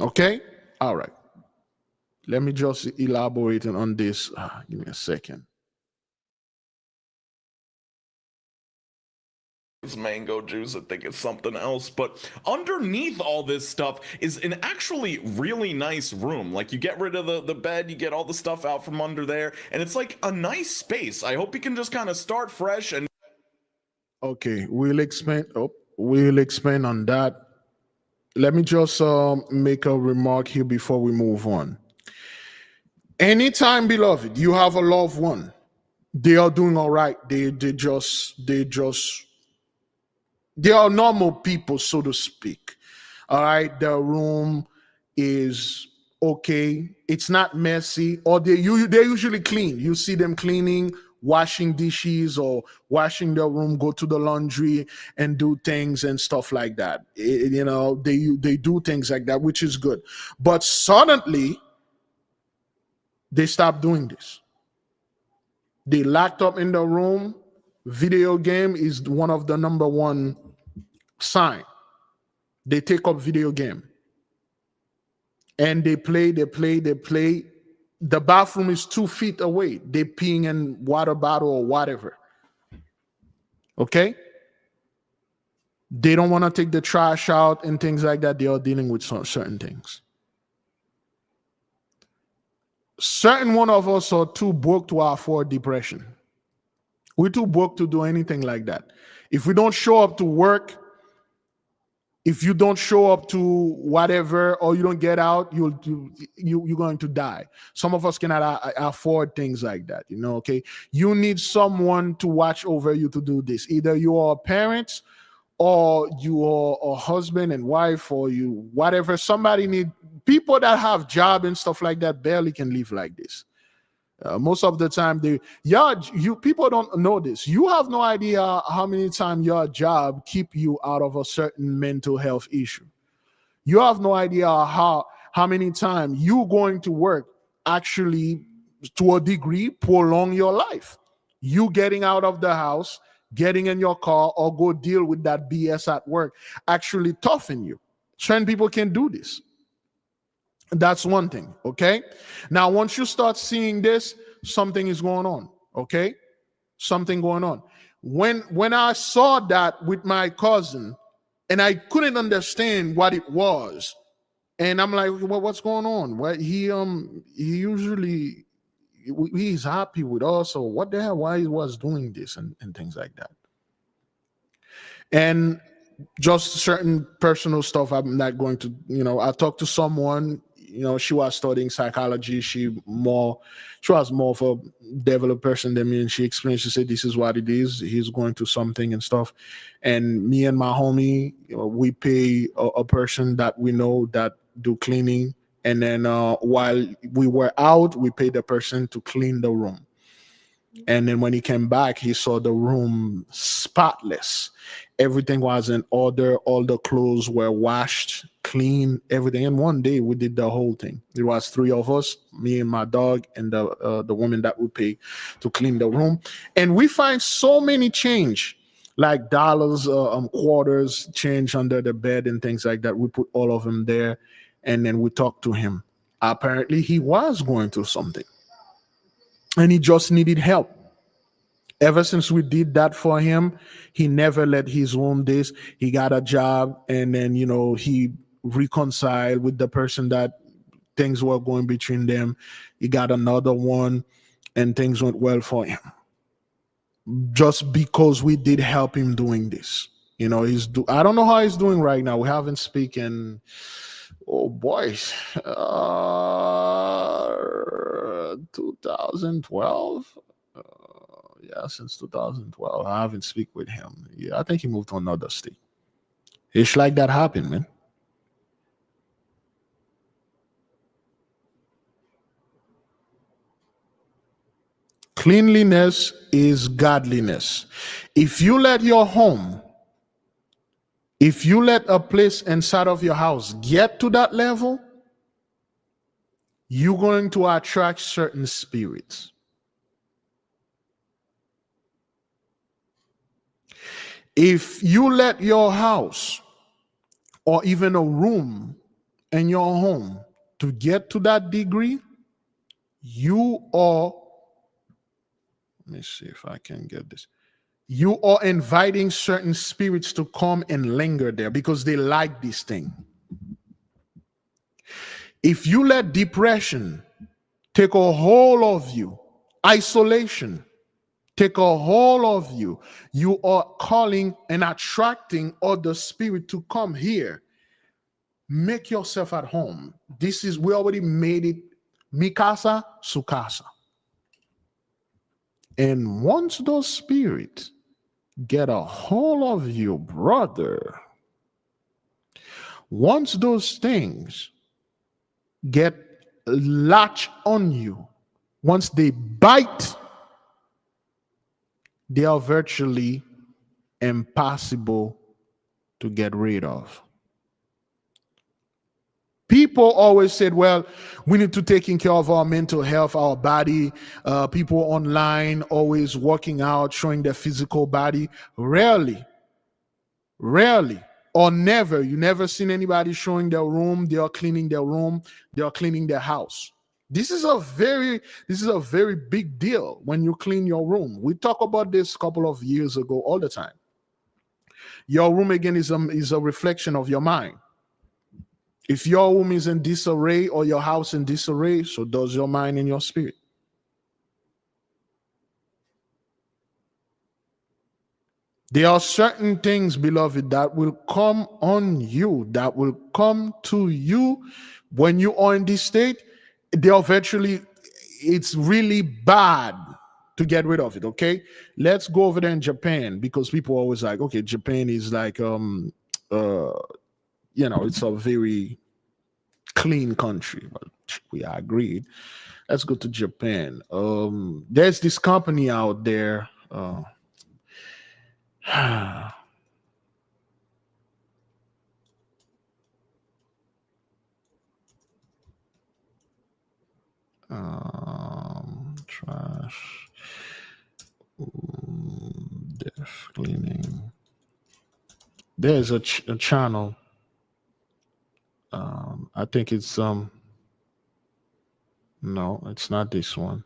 Okay? All right. Let me just elaborate on this. Give me a second. It's mango juice. I think it's something else. But underneath all this stuff is an actually really nice room. Like, you get rid of the bed, you get all the stuff out from under there, and it's like a nice space. I hope you can just kind of start fresh and. Okay, we'll expand on that. Let me just make a remark here before we move on. Anytime, beloved, you have a loved one, they are doing all right. They are normal people, so to speak. All right, the room is okay. It's not messy, or they're usually clean. You see them cleaning, washing dishes, or washing their room, go to the laundry and do things and stuff like that. They do things like that, which is good. But suddenly, they stop doing this. They locked up in the room. Video game is one of the number one sign. They take up video game and they play. The bathroom is 2 feet away. They peeing in water bottle or whatever. Okay? They don't want to take the trash out and things like that. They are dealing with certain things. Certain one of us are too broke to afford depression. We're too broke to do anything like that. If we don't show up to work, if you don't show up to whatever, or you don't get out, you're going to die. Some of us cannot afford things like that, okay? You need someone to watch over you to do this. Either you are a parent, or you are a husband and wife, or you whatever. Somebody need people that have job and stuff like that barely can live like this. Most of the time, people don't know this. You have no idea how many times your job keep you out of a certain mental health issue. You have no idea how many times you going to work actually, to a degree, prolong your life. You getting out of the house, getting in your car, or go deal with that BS at work actually toughen you. Certain people can do this. That's one thing, okay? Now, once you start seeing this, something is going on, okay? Something going on. When I saw that with my cousin, and I couldn't understand what it was, and I'm like, well, what's going on? What he usually he's happy with us, or what the hell? Why he was doing this and things like that, and just certain personal stuff. I'm not going to, I talked to someone. She was studying psychology. She was more of a developed person than me, and she explained. She said, "This is what it is. He's going through something and stuff." And me and my homie, we pay a person that we know that do cleaning, and then while we were out, we paid the person to clean the room. And then when he came back, he saw the room spotless. Everything was in order. All the clothes were washed, clean, everything. And one day we did the whole thing. There was 3 of us, me and my dog, and the woman that we pay to clean the room. And we find so many change, like dollars, quarters, change under the bed and things like that. We put all of them there. and then we talked to him. Apparently, he was going through something, and he just needed help. Ever since we did that for him, he never let his own days. He got a job, and then he reconciled with the person that things were going between them. He got another one, and things went well for him. Just because we did help him doing this. I don't know how he's doing right now. We haven't spoken. Oh boy, 2012. Yeah, since 2012, I haven't speak with him. Yeah, I think he moved to another state. It's like that happened, man. Cleanliness is godliness. If you let a place inside of your house get to that level, you're going to attract certain spirits. If you let your house or even a room in your home to get to that degree, you are, let me see if I can get this. You are inviting certain spirits to come and linger there because they like this thing. If you let depression take a hold of you, isolation take a hold of you, you are calling and attracting other spirit to come here. Make yourself at home. We already made it mikasa sukasa. And once those spirits get a hold of you, brother, once those things get latched on you, once they bite, they are virtually impossible to get rid of. People always said, well, we need to take care of our mental health, our body. People online always working out, showing their physical body. Rarely, or never. You never seen anybody showing their room. They are cleaning their room. They are cleaning their house. This is a very big deal when you clean your room. We talk about this a couple of years ago all the time. Your room again is a reflection of your mind. If your room is in disarray or your house in disarray, so does your mind and your spirit. There are certain things, beloved, that will come on you, that will come to you when you are in this state. They are virtually, it's really bad to get rid of it, okay? Let's go over there in Japan, because people are always like, okay, Japan is like, it's a very clean country. But we agreed. Let's go to Japan. There's this company out there. Trash, death cleaning. There's a channel. I think it's no, it's not this one.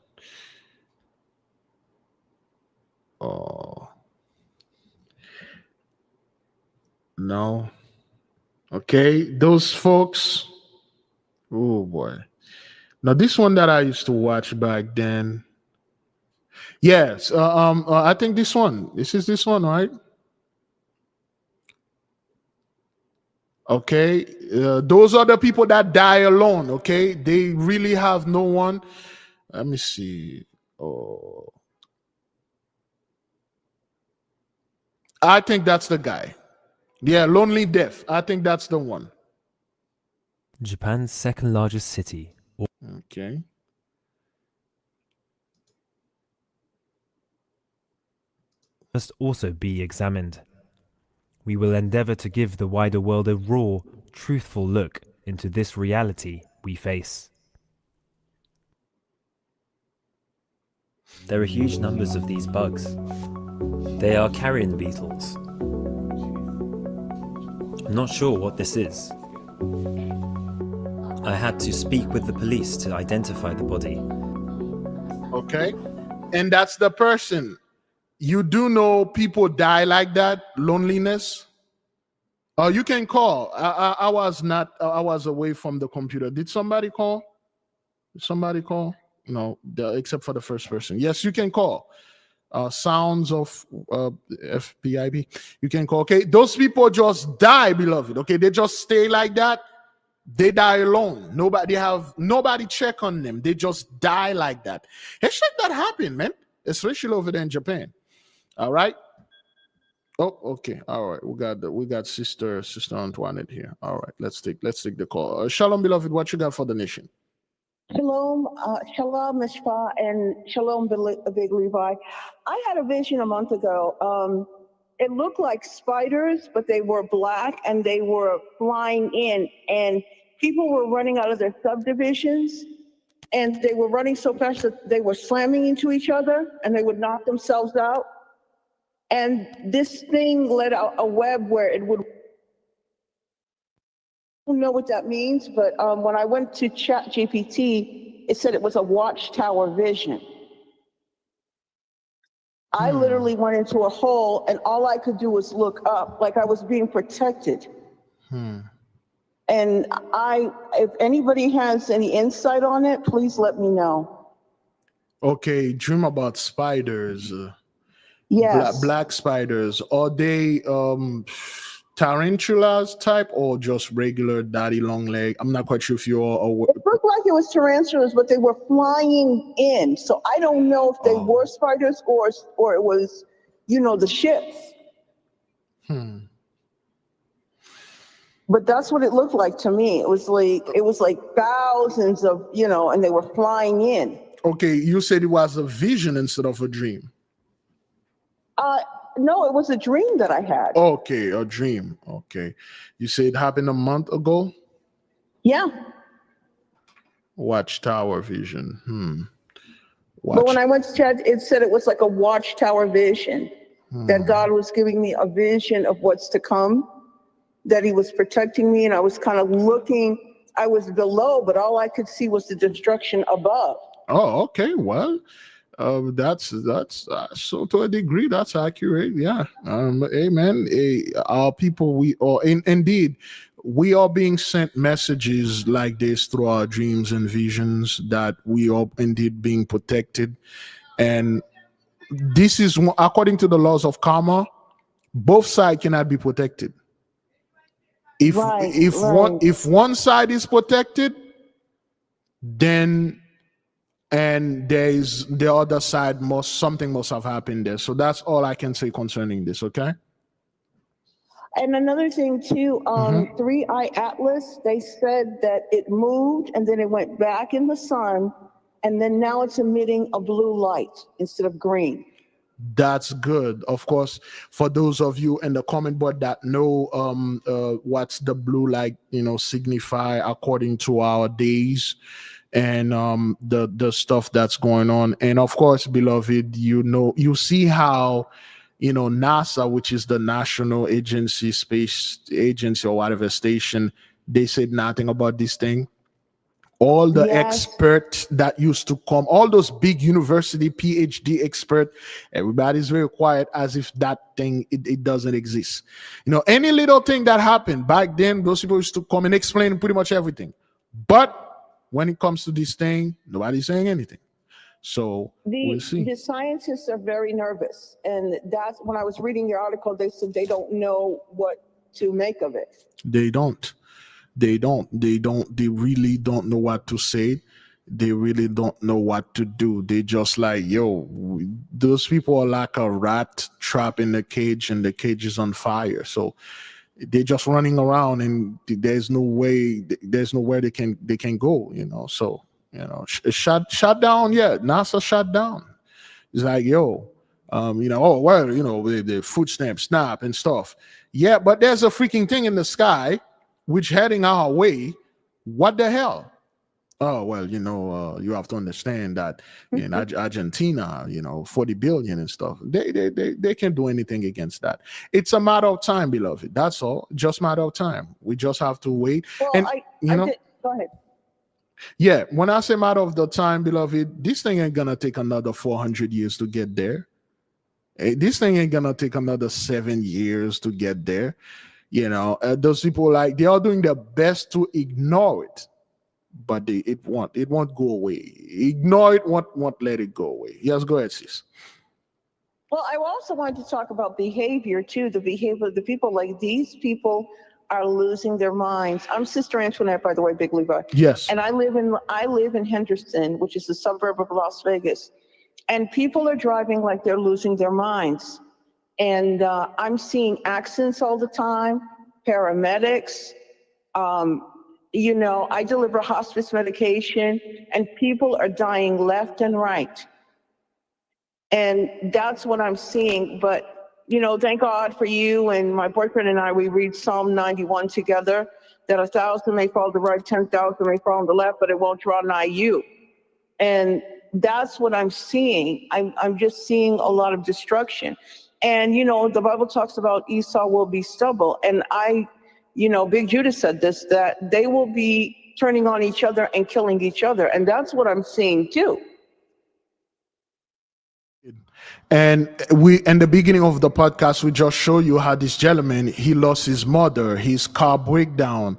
Oh, no. Okay, those folks. Oh boy. Now this one that I used to watch back then. Yes, I think this one. This is this one, right? Okay, those are the people that die alone. Okay, they really have no one. Let me see. Oh, I think that's the guy. Yeah, Lonely Death. I think that's the one. Japan's second largest city. Okay. Must also be examined. We will endeavor to give the wider world a raw, truthful look into this reality we face. There are huge numbers of these bugs. They are carrion beetles. I'm not sure what this is. I had to speak with the police to identify the body. Okay. And that's the person. You do know people die like that, loneliness. You can call. I was not. I was away from the computer. Did somebody call? Did somebody call? No, except for the first person. Yes, you can call. Sounds of FPIB. You can call. Okay, those people just die, beloved. Okay, they just stay like that. They die alone. Nobody check on them. They just die like that. Hey, shit, that happen, man. Especially over there in Japan. All right. Oh, okay. All right. We got sister Antoinette here. All right. Let's take the call. Shalom, beloved. What you got for the nation? Shalom, shalom, Mishpah, and shalom, Big Levi. I had a vision a month ago. It looked like spiders, but they were black and they were flying in, and people were running out of their subdivisions, and they were running so fast that they were slamming into each other, and they would knock themselves out. And this thing let out a web where it would. I don't know what that means, but when I went to ChatGPT, it said it was a watchtower vision. I literally went into a hole, and all I could do was look up, like I was being protected. And if anybody has any insight on it, please let me know. Okay, dream about spiders. Yes. Black spiders. Are they tarantulas type or just regular daddy long leg? I'm not quite sure if you're aware. It looked like it was tarantulas, but they were flying in. So I don't know if they were spiders or it was, the ships. But that's what it looked like to me. It was like thousands of, and they were flying in. Okay, you said it was a vision instead of a dream. No, it was a dream that I had. Okay, a dream. Okay. You said it happened a month ago? Yeah. Watchtower vision. But when I went to chat, it said it was like a watchtower vision. That God was giving me a vision of what's to come, that he was protecting me, and I was kind of looking. I was below, but all I could see was the destruction above. Oh, okay. Well, that's so to a degree that's accurate. Yeah. Amen. Our people, indeed, we are being sent messages like this through our dreams and visions that we are indeed being protected. And this is according to the laws of karma. Both sides cannot be protected. If one side is protected, then and the other side something must have happened there. So that's all I can say concerning this. Okay. And another thing too, 3i Atlas, they said that it moved and then it went back in the sun, and then now it's emitting a blue light instead of green. That's good. Of course, for those of you in the comment board that know what's the blue light, signify according to our days and the stuff that's going on. And of course, beloved, you see how NASA, which is the National Space Agency or whatever station, they said nothing about this thing. All the experts that used to come, all those big university PhD experts, everybody's very quiet as if that thing, it doesn't exist. Any little thing that happened back then, those people used to come and explain pretty much everything. But when it comes to this thing, nobody's saying anything. So we'll see. The scientists are very nervous. And that's when I was reading your article, they said they don't know what to make of it. They really don't know what to say. They really don't know what to do. They just like, those people are like a rat trapped in the cage and the cage is on fire. So they're just running around and there's nowhere they can go, So, shut down. Yeah, NASA shut down. It's like, the food stamp snap and stuff. Yeah, but there's a freaking thing in the sky which heading our way. What the hell? Oh, well, you have to understand that in Argentina, 40 billion and stuff. They can't do anything against that. It's a matter of time, beloved. That's all. Just matter of time. We just have to wait. Well, And go ahead. Yeah, when I say matter of the time, beloved, this thing ain't gonna take another 400 years to get there. This thing ain't gonna take another 7 years to get there. Those people, like, they are doing their best to ignore it, but it won't go away. Ignore it, won't let it go away. Yes, go ahead, sis. Well, I also wanted to talk about behavior too. The behavior of the people, like these people are losing their minds. I'm Sister Antoinette, by the way, Big Levi. Yes. And I live in Henderson, which is a suburb of Las Vegas. And people are driving like they're losing their minds. And I'm seeing accidents all the time, paramedics. I deliver hospice medication, and people are dying left and right. And that's what I'm seeing. But, thank God for you and my boyfriend and I, we read Psalm 91 together, that 1,000 may fall to the right, 10,000 may fall on the left, but it won't draw nigh you. And that's what I'm seeing. I'm just seeing a lot of destruction. And, the Bible talks about Esau will be stubble. And Big Judah said this, that they will be turning on each other and killing each other. And that's what I'm seeing too. And we, in the beginning of the podcast, we just show you how this gentleman, he lost his mother, his car breakdown,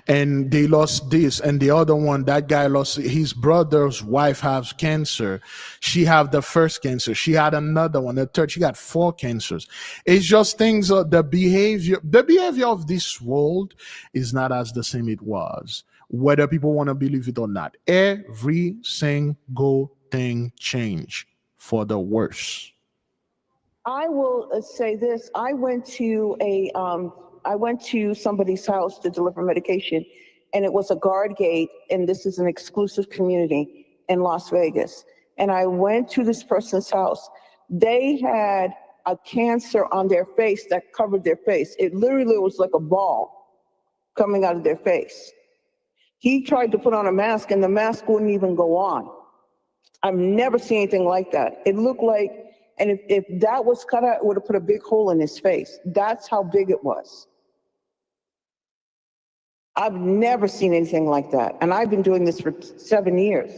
and they lost this. And the other one, that guy lost his brother's wife has cancer. She have the first cancer. She had another one, the third. She got 4 cancers. It's just things, the behavior of this world is not as the same it was, whether people want to believe it or not. Every single thing changed for the worse. I will say this. I went to somebody's house to deliver medication, and it was a guard gate, and this is an exclusive community in Las Vegas. And I went to this person's house. They had a cancer on their face that covered their face. It literally was like a ball coming out of their face. He tried to put on a mask, and the mask wouldn't even go on. I've never seen anything like that. It looked like, and if that was cut out, it would have put a big hole in his face. That's how big it was. I've never seen anything like that. And I've been doing this for 7 years.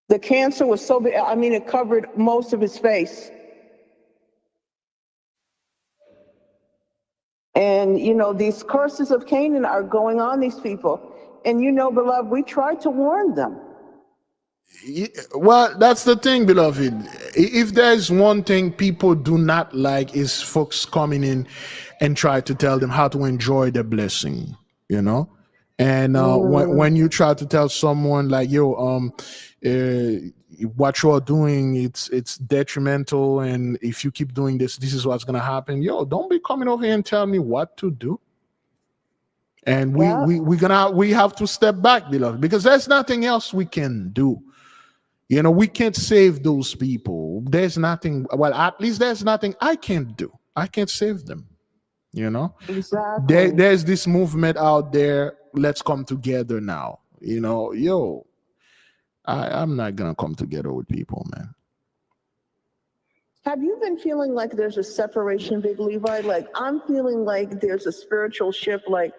The cancer was so big, it covered most of his face. And, these curses of Canaan are going on these people. And, beloved, we tried to warn them. Well, that's the thing, beloved. If there's one thing people do not like, is folks coming in and try to tell them how to enjoy the blessing, and when you try to tell someone like, what you're doing, it's detrimental, and if you keep doing this is what's gonna happen. Don't be coming over here and tell me what to do. And we have to step back, beloved, because there's nothing else we can do. We can't save those people. There's nothing, well, at least there's nothing I can't do. I can't save them. Exactly. There's this movement out there. Let's come together now. I'm not gonna come together with people, man. Have you been feeling like there's a separation, Big Levi? Like, I'm feeling like there's a spiritual shift, like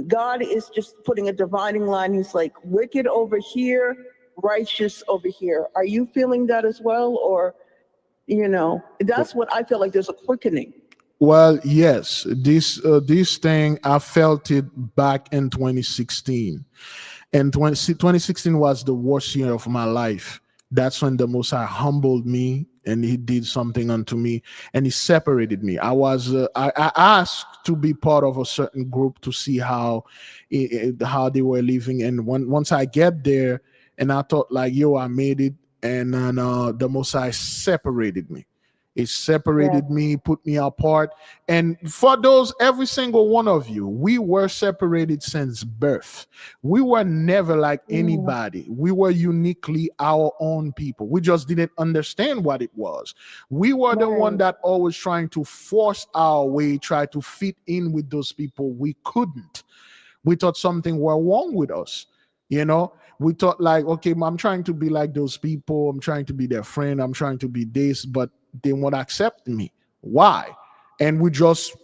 God is just putting a dividing line. He's like, wicked over here, righteous over here. Are you feeling that as well? Or, that's what I feel like, there's a quickening. Well, yes, this thing, I felt it back in 2016. And 2016 was the worst year of my life. That's when the Most High humbled me, and he did something unto me, and he separated me. I asked to be part of a certain group to see how they were living. And once I get there, and I thought like, I made it. And then the Most High separated me. It separated me, put me apart. And for every single one of you, we were separated since birth. We were never like anybody. We were uniquely our own people. We just didn't understand what it was. We were the one that always trying to force our way, try to fit in with those people. We couldn't. We thought something were wrong with us. We thought like, okay, I'm trying to be like those people. I'm trying to be their friend. I'm trying to be this, but they won't accept me. Why? And we just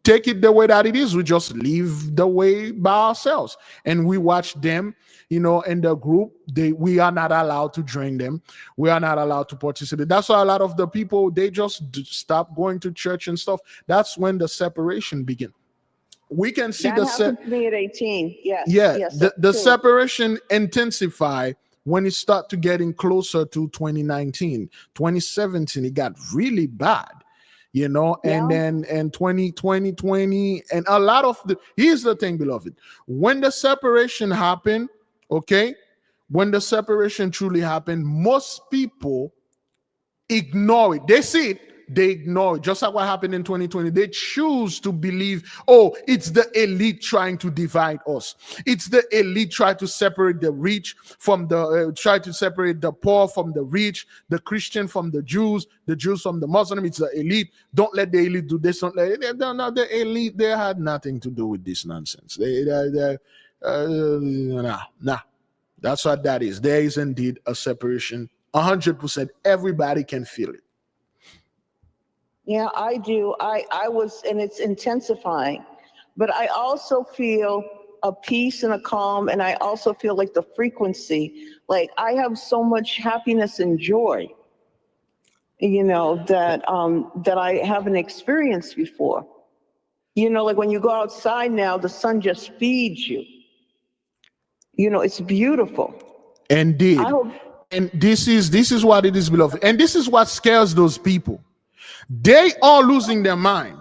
take it the way that it is. We just live the way by ourselves, and we watch them, in the group. We are not allowed to join them. We are not allowed to participate. That's why a lot of the people, they just stop going to church and stuff. That's when the separation begins. We can see that happened to me at 18. Yes. yeah, Yes. the separation intensify when it start to getting closer to 2019, 2017. It got really bad, and then and 2020, and a lot of here's the thing, beloved. When the separation happened, okay, when the separation truly happened, most people ignore it. They see it, they ignore it. Just like what happened in 2020. They choose to believe, oh, it's the elite trying to divide us. It's the elite trying to separate the rich from the, try to separate the poor from the rich, the Christian from the Jews from the Muslim. It's the elite. Don't let the elite do this. Don't let it. No, the elite, they had nothing to do with this nonsense. Nah. That's what that is. There is indeed a separation. 100%. Everybody can feel it. Yeah, I do. I was, and it's intensifying, but I also feel a peace and a calm, and I also feel like the frequency, like I have so much happiness and joy, that I haven't experienced before. Like when you go outside now, the sun just feeds you. It's beautiful. Indeed. And this is what it is, beloved. And this is what scares those people. They are losing their mind,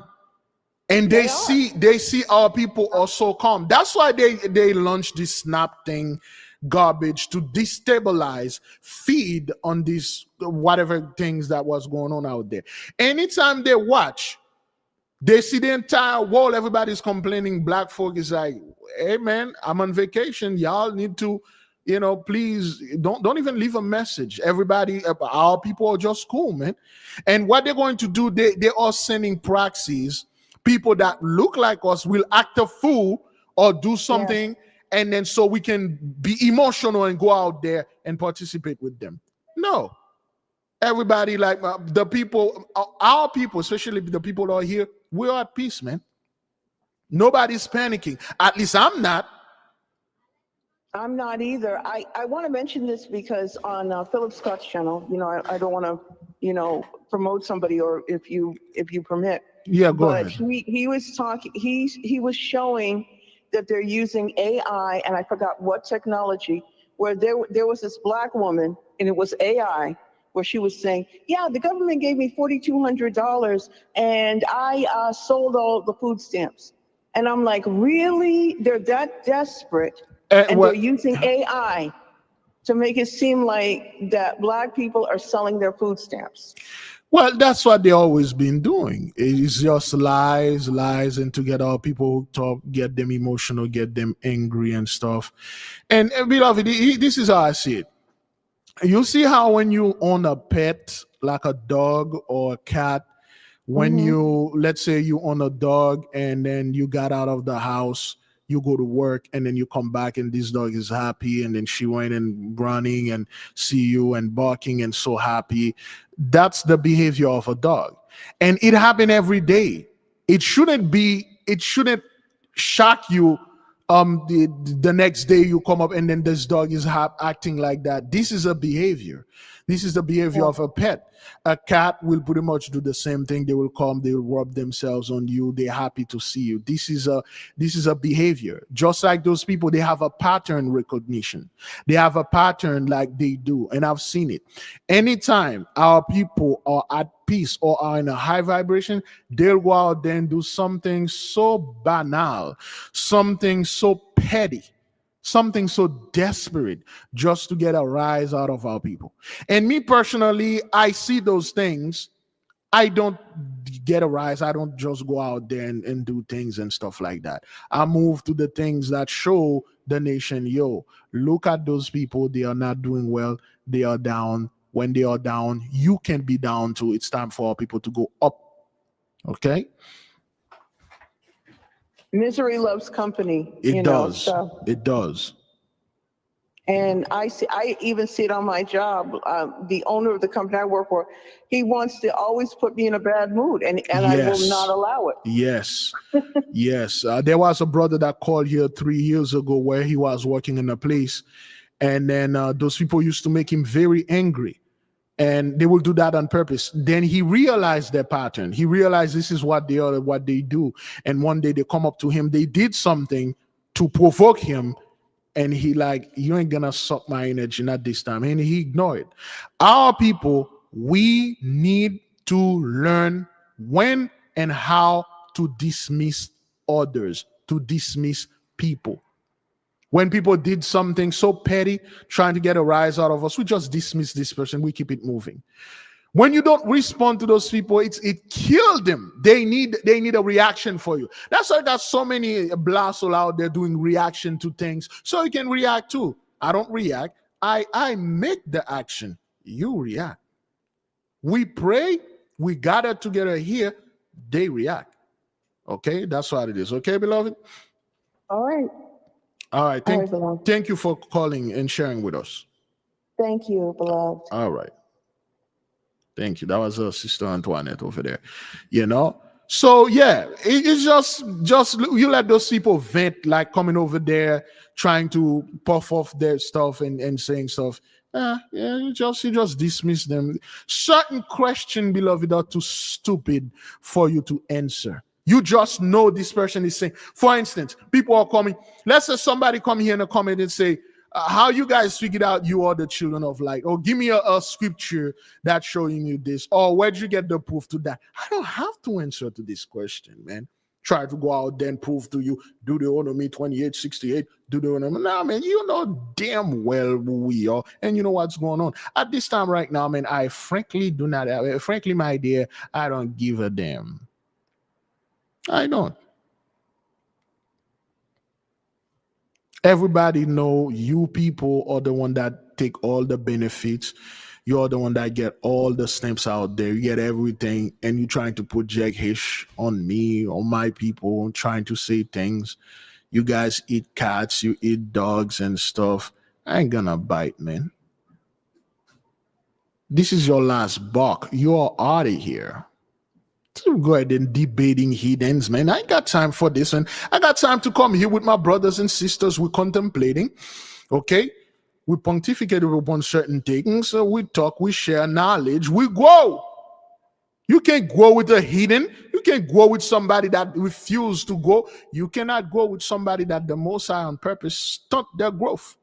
and they see our people are so calm. That's why they launched this snap thing, garbage, to destabilize, feed on these whatever things that was going on out there. Anytime they watch, they see the entire world. Everybody's complaining. Black folk is like, hey man, I'm on vacation. Y'all need to, please don't even leave a message. Everybody, our people are just cool, man. And what they're going to do, they are sending proxies. People that look like us will act a fool or do something, and then so we can be emotional and go out there and participate with them. No. Everybody, like the people, our people, especially the people that are here, we're at peace, man. Nobody's panicking. At least I'm not. I'm not either. I want to mention this because on Philip Scott's channel, I don't want to, promote somebody, or if you permit. Yeah, go ahead. But he was talking. He was showing that they're using AI, and I forgot what technology, where there was this black woman, and it was AI, where she was saying, yeah, the government gave me $4,200 and I sold all the food stamps. And I'm like, really? They're that desperate, and they're using AI to make it seem like that black people are selling their food stamps. Well, that's what they always been doing. It's just lies, and to get our people talk, get them emotional, get them angry and stuff. And beloved, this is how I see it. You see how when you own a pet, like a dog or a cat, when let's say you own a dog and then you got out of the house, you go to work, and then you come back and this dog is happy, and then she went and running and see you and barking and so happy. That's the behavior of a dog. And it happens every day. It shouldn't shock you the next day you come up and then this dog is acting like that. This is a behavior. This is the behavior of a pet. A cat will pretty much do the same thing. They will come, they will rub themselves on you. They're happy to see you. This is a behavior. Just like those people, they have a pattern recognition. They have a pattern like they do. And I've seen it. Anytime our people are at peace or are in a high vibration, they'll go out there and do something so banal, something so petty, something so desperate, just to get a rise out of our people. And me personally, I see those things. I don't get a rise. I don't just go out there and do things and stuff like that. I move to the things that show the nation, yo, look at those people. They are not doing well. They are down. When they are down, you can be down too. It's time for our people to go up. Okay? Misery loves company. It does. It does. And I even see it on my job. The owner of the company I work for, he wants to always put me in a bad mood, and I will not allow it. Yes. Yes. There was a brother that called here 3 years ago where he was working in a place, and then those people used to make him very angry, and they will do that on purpose. Then he realized their pattern. He realized this is what they do. And one day they come up to him. They did something to provoke him, and he like, you ain't gonna suck my energy, not this time. And he ignored it. Our people, we need to learn when and how to dismiss others, to dismiss people. When people did something so petty, trying to get a rise out of us, we just dismiss this person. We keep it moving. When you don't respond to those people, it killed them. They need a reaction for you. That's why there's so many blasts out there doing reaction to things, so you can react too. I don't react. I make the action. You react. We pray. We gather together here. They react. Okay, that's what it is. Okay, beloved. All right. All right. Thank you for calling and sharing with us. Thank you, beloved. All right. Thank you. That was Sister Antoinette over there. So yeah, it's just you let those people vent, like coming over there trying to puff off their stuff and saying stuff. You just dismiss them. Certain question, beloved, are too stupid for you to answer. You just know this person is saying. For instance, people are coming. Let's say somebody come here in a comment and say, how you guys figured out you are the children of light? Or give me a scripture that's showing you this. Or where'd you get the proof to that? I don't have to answer to this question, man. Try to go out there and prove to you, Deuteronomy 28:68, Deuteronomy. Nah, man, you know damn well who we are. And you know what's going on. At this time right now, man, I frankly do not, frankly, my dear, I don't give a damn. I don't. Everybody know you people are the one that take all the benefits. You're the one that get all the stamps out there. You get everything, and you're trying to put Jaghish on me, on my people, trying to say things. You guys eat cats, you eat dogs and stuff. I ain't gonna bite, man. This is your last buck. You're out of here. Go ahead and debating heathens, man. I ain't got time for this, and I got time to come here with my brothers and sisters. We're contemplating, okay? We pontificate upon certain things. We talk, we share knowledge, we grow. You can't grow with a heathen. You can't grow with somebody that refuses to grow. You cannot grow with somebody that the Most High on purpose stunt their growth.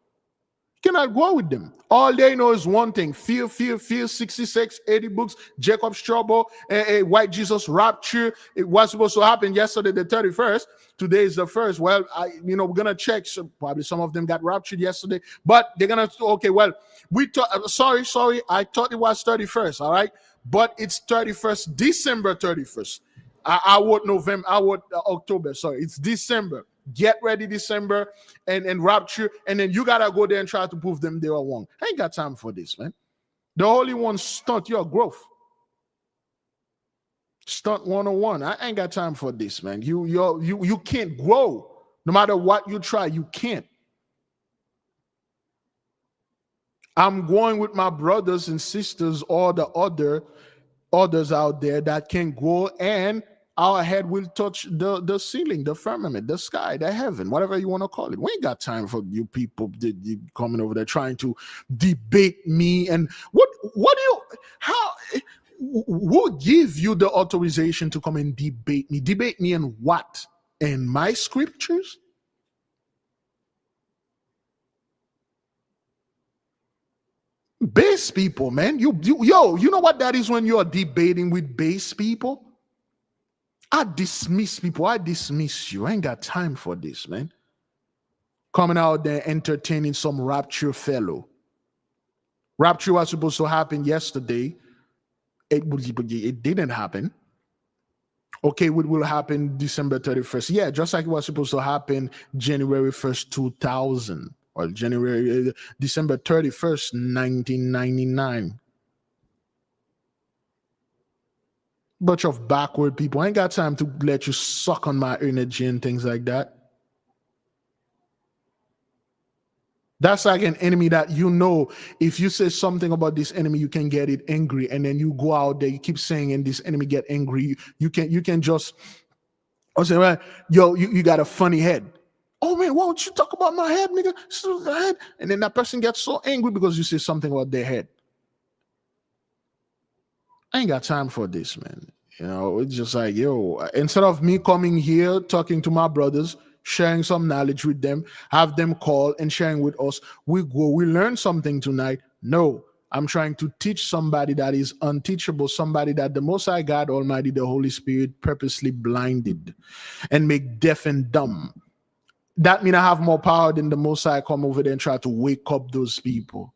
Cannot go with them. All they know is one thing: fear, 66, 80 books, Jacob's trouble, white Jesus rapture. It was supposed to happen yesterday, the 31st. Today is the 1st. Well, we're gonna check. So probably some of them got raptured yesterday, but they're gonna. Okay, well, we thought. Sorry. I thought it was 31st. All right, but it's 31st, December 31st. I wrote November. I wrote October. Sorry, it's December. Get ready, December, and rapture, and then you gotta go there and try to prove them they are wrong. I ain't got time for this, man. The Holy One stunt your growth. Stunt 101. I ain't got time for this, man. You can't grow. No matter what you try, you can't. I'm going with my brothers and sisters, or the others out there that can grow, and our head will touch the ceiling, the firmament, the sky, the heaven, whatever you want to call it. We ain't got time for you people coming over there trying to debate me. And who give you the authorization to come and debate me? Debate me in what? In my scriptures? Base people, man. You know what that is when you're debating with base people? I dismiss people. I dismiss you. I ain't got time for this, man. Coming out there entertaining some rapture fellow. Rapture was supposed to happen yesterday. It didn't happen. Okay, it will happen December 31st. Yeah, just like it was supposed to happen January 1st, 2000. Or December 31st, 1999. Bunch of backward people. I ain't got time to let you suck on my energy and things like that. That's like an enemy that you know, if you say something about this enemy, you can get it angry, and then you go out there, you keep saying, and this enemy get angry. You can just, I say, right, yo, you got a funny head. Oh man, why would you talk about my head, nigga? So the head, and then that person gets so angry because you say something about their head. I ain't got time for this, man. You know, it's just like, yo, instead of me coming here, talking to my brothers, sharing some knowledge with them, have them call and sharing with us, we learn something tonight. No, I'm trying to teach somebody that is unteachable, somebody that the Most High God Almighty, the Holy Spirit, purposely blinded and make deaf and dumb. That means I have more power than the Most High come over there and try to wake up those people.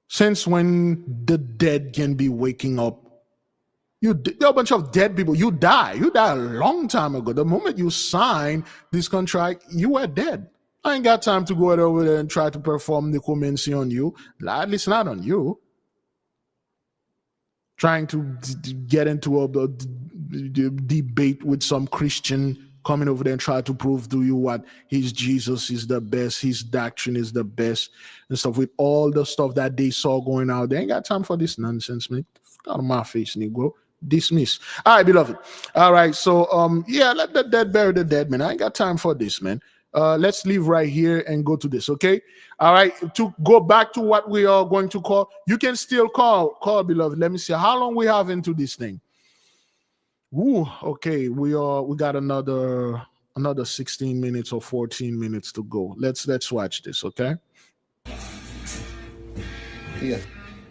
Since when the dead can be waking up? You're a bunch of dead people. You die a long time ago. The moment you sign this contract, you were dead. I ain't got time to go over there and try to perform necromancy on you. At least not on you. Trying to get into a debate with some Christian, coming over there and try to prove to you what his Jesus is the best, his doctrine is the best, and stuff, with all the stuff that they saw going out. They ain't got time for this nonsense, man. Out of my face, Negro. Dismiss. All right, beloved. All right, so yeah, let the dead bury the dead, man. I ain't got time for this, man. Let's leave right here and go to this, okay? All right, to go back to what we are going to call, you can still call, beloved. Let me see how long we have into this thing. Ooh, okay, we got another 16 minutes or 14 minutes to go. Let's watch this, okay? Yeah.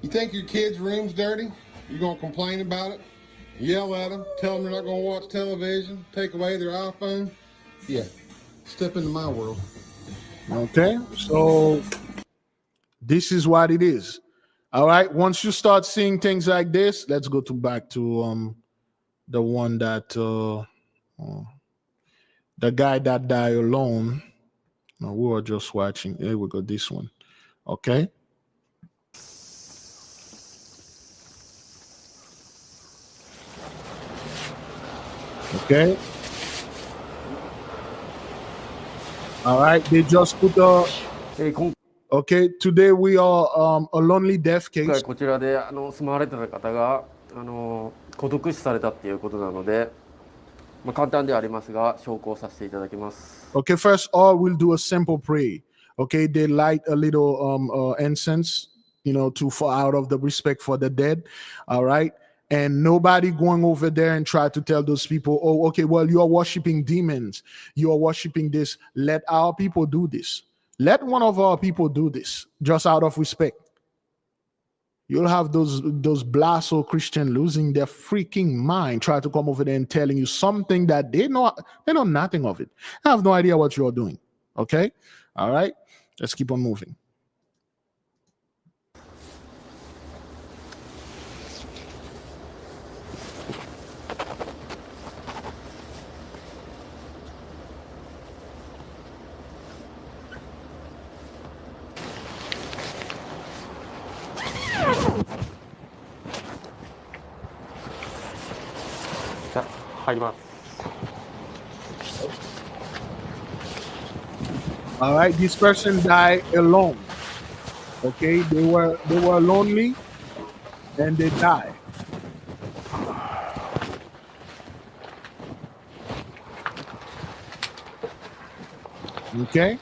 You think your kid's room's dirty? You gonna complain about it? Yell at them, tell them they're not gonna watch television, take away their iPhone? Yeah. Step into my world. Okay, so this is what it is. All right, once you start seeing things like this, let's go back to the one that the guy that died alone. No, we were just watching. Here we go, this one. Okay. Okay. All right, they just put okay, today we are a lonely death case. こちらで住まわれてた方が孤独死されたっていうことなので、簡単ではありますが証拠をさせていただきます。Okay, first all we'll do a simple prayer. Okay, they light a little incense, you know, for out of the respect for the dead. All right. And nobody going over there and try to tell those people, oh, okay, well, you are worshiping demons. You are worshiping this. Let our people do this. Let one of our people do this, just out of respect. You'll have those blasso Christian losing their freaking mind, try to come over there and telling you something that they know nothing of it. I have no idea what you're doing. Okay? All right? Let's keep on moving. All right, this person died alone. Okay, they were lonely and they died. Okay,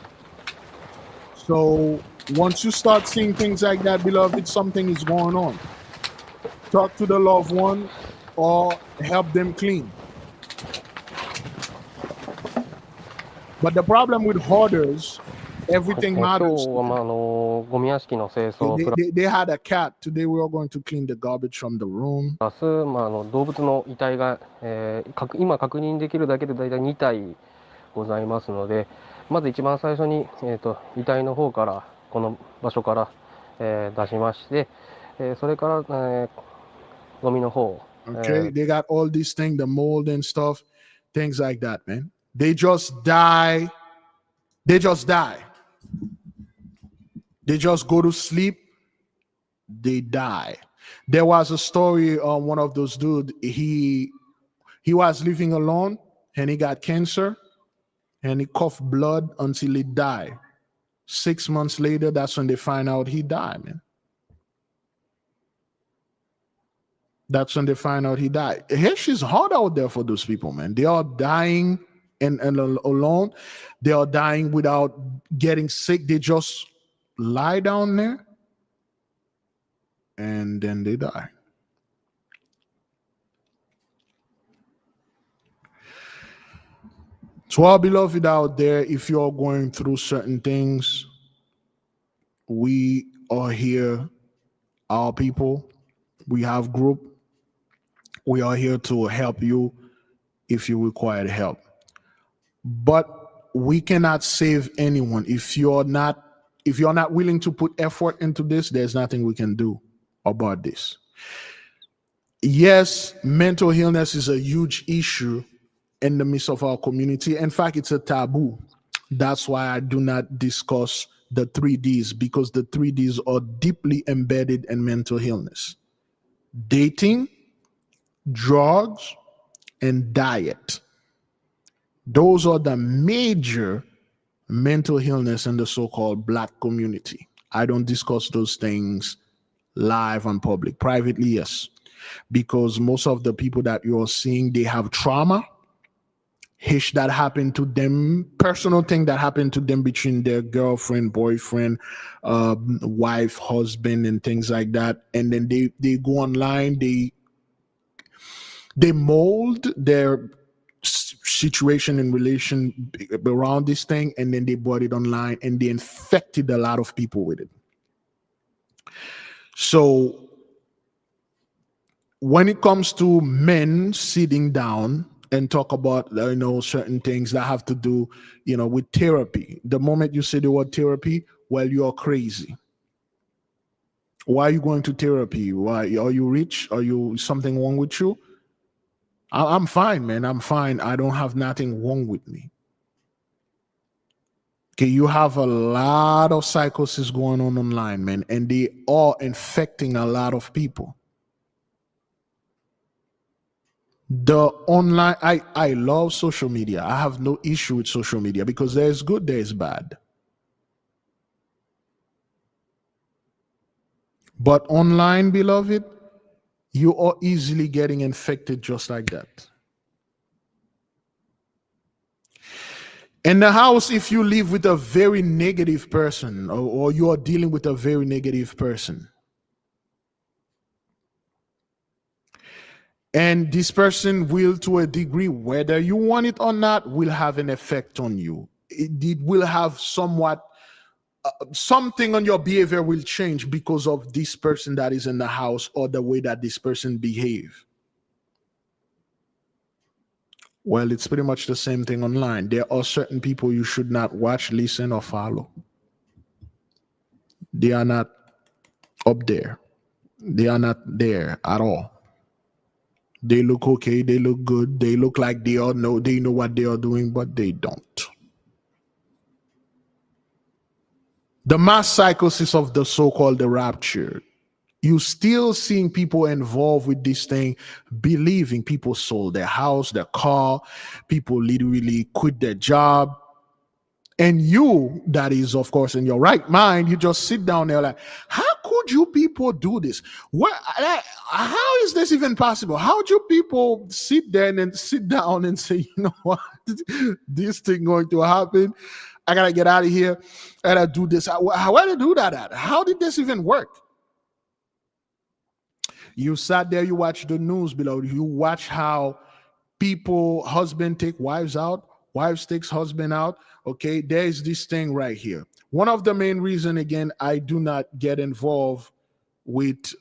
so once you start seeing things like that, beloved, something is going on. Talk to the loved one or help them clean. But the problem with hoarders, everything matters. They had a cat. Today we are going to clean the garbage from the room. 動物の遺体が、今確認できるだけでだいたい2体ございますので、まず一番最初に、遺体の方からこの場所から、出しまして、それから、ゴミの方。Okay, they got all these things, the mold and stuff, things like that, man. They just die. They just die. They just go to sleep. They die. There was a story on one of those dudes. He was living alone and he got cancer and he coughed blood until he died. 6 months later, that's when they find out he died, man. That's when they find out he died. It's hard out there for those people, man. They are dying and alone. They are dying without getting sick. They just lie down there and then they die. To our beloved out there, if you're going through certain things, we are here, our people. We have group. We are here to help you if you require help. But we cannot save anyone. If you're not willing to put effort into this, there's nothing we can do about this. Yes, mental illness is a huge issue in the midst of our community. In fact, it's a taboo. That's why I do not discuss the 3Ds, because the 3Ds are deeply embedded in mental illness: dating, drugs, and diet. Those are the major mental illness in the so-called Black community. I don't discuss those things live on public. Privately, yes, because most of the people that you're seeing, they have trauma, that happened to them, personal thing that happened to them between their girlfriend, boyfriend, wife, husband, and things like that. And then they go online, they mold their situation in relation around this thing, and then they brought it online and they infected a lot of people with it. So when it comes to men sitting down and talk about certain things that have to do with therapy, the moment you say the word therapy, well, you're crazy. Why are you going to therapy? Why are you rich? Are you something wrong with you? I'm fine, man. I'm fine. I don't have nothing wrong with me. Okay, you have a lot of psychosis going on online, man, and they are infecting a lot of people. The online, I love social media. I have no issue with social media because there's good, there's bad. But online, beloved, you are easily getting infected just like that. In the house, if you live with a very negative person, or you are dealing with a very negative person, and this person will, to a degree, whether you want it or not, will have an effect on you. It will have somewhat, something on your behavior will change because of this person that is in the house or the way that this person behave. Well, it's pretty much the same thing online. There are certain people you should not watch, listen, or follow. They are not up there. They are not there at all. They look okay, they look good, they look like they know what they are doing, but they don't. The mass psychosis of the so-called the rapture. You still seeing people involved with this thing, believing people sold their house, their car, people literally quit their job. And you, that is, of course, in your right mind, you just sit down there like, how could you people do this? How is this even possible? How do people sit there and then sit down and say, you know what, this thing going to happen? I gotta get out of here. I gotta do this. Where did they do that at? How did this even work? You sat there, you watch the news below. You watch how people, husband take wives out, wives takes husband out. Okay, there's this thing right here. One of the main reason, again, I do not get involved with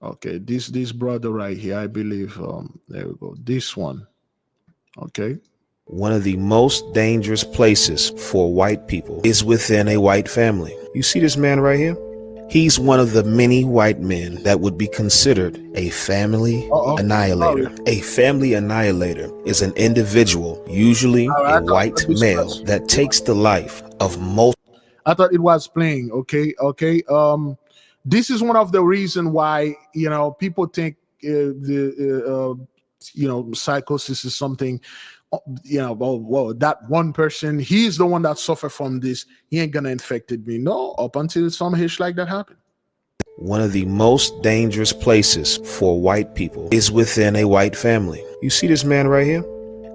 okay, this brother right here, I believe, there we go, this one. Okay. One of the most dangerous places for white people is within a white family. You see this man right here? He's one of the many white men that would be considered a family annihilator. A family annihilator is an individual, usually a white male, that takes the life of most. I thought it was playing. Okay. This is one of the reasons why, people think psychosis is something well, that one person, he's the one that suffered from this. He ain't gonna infected me. No, up until some hish like that happened. One of the most dangerous places for white people is within a white family. You see this man right here?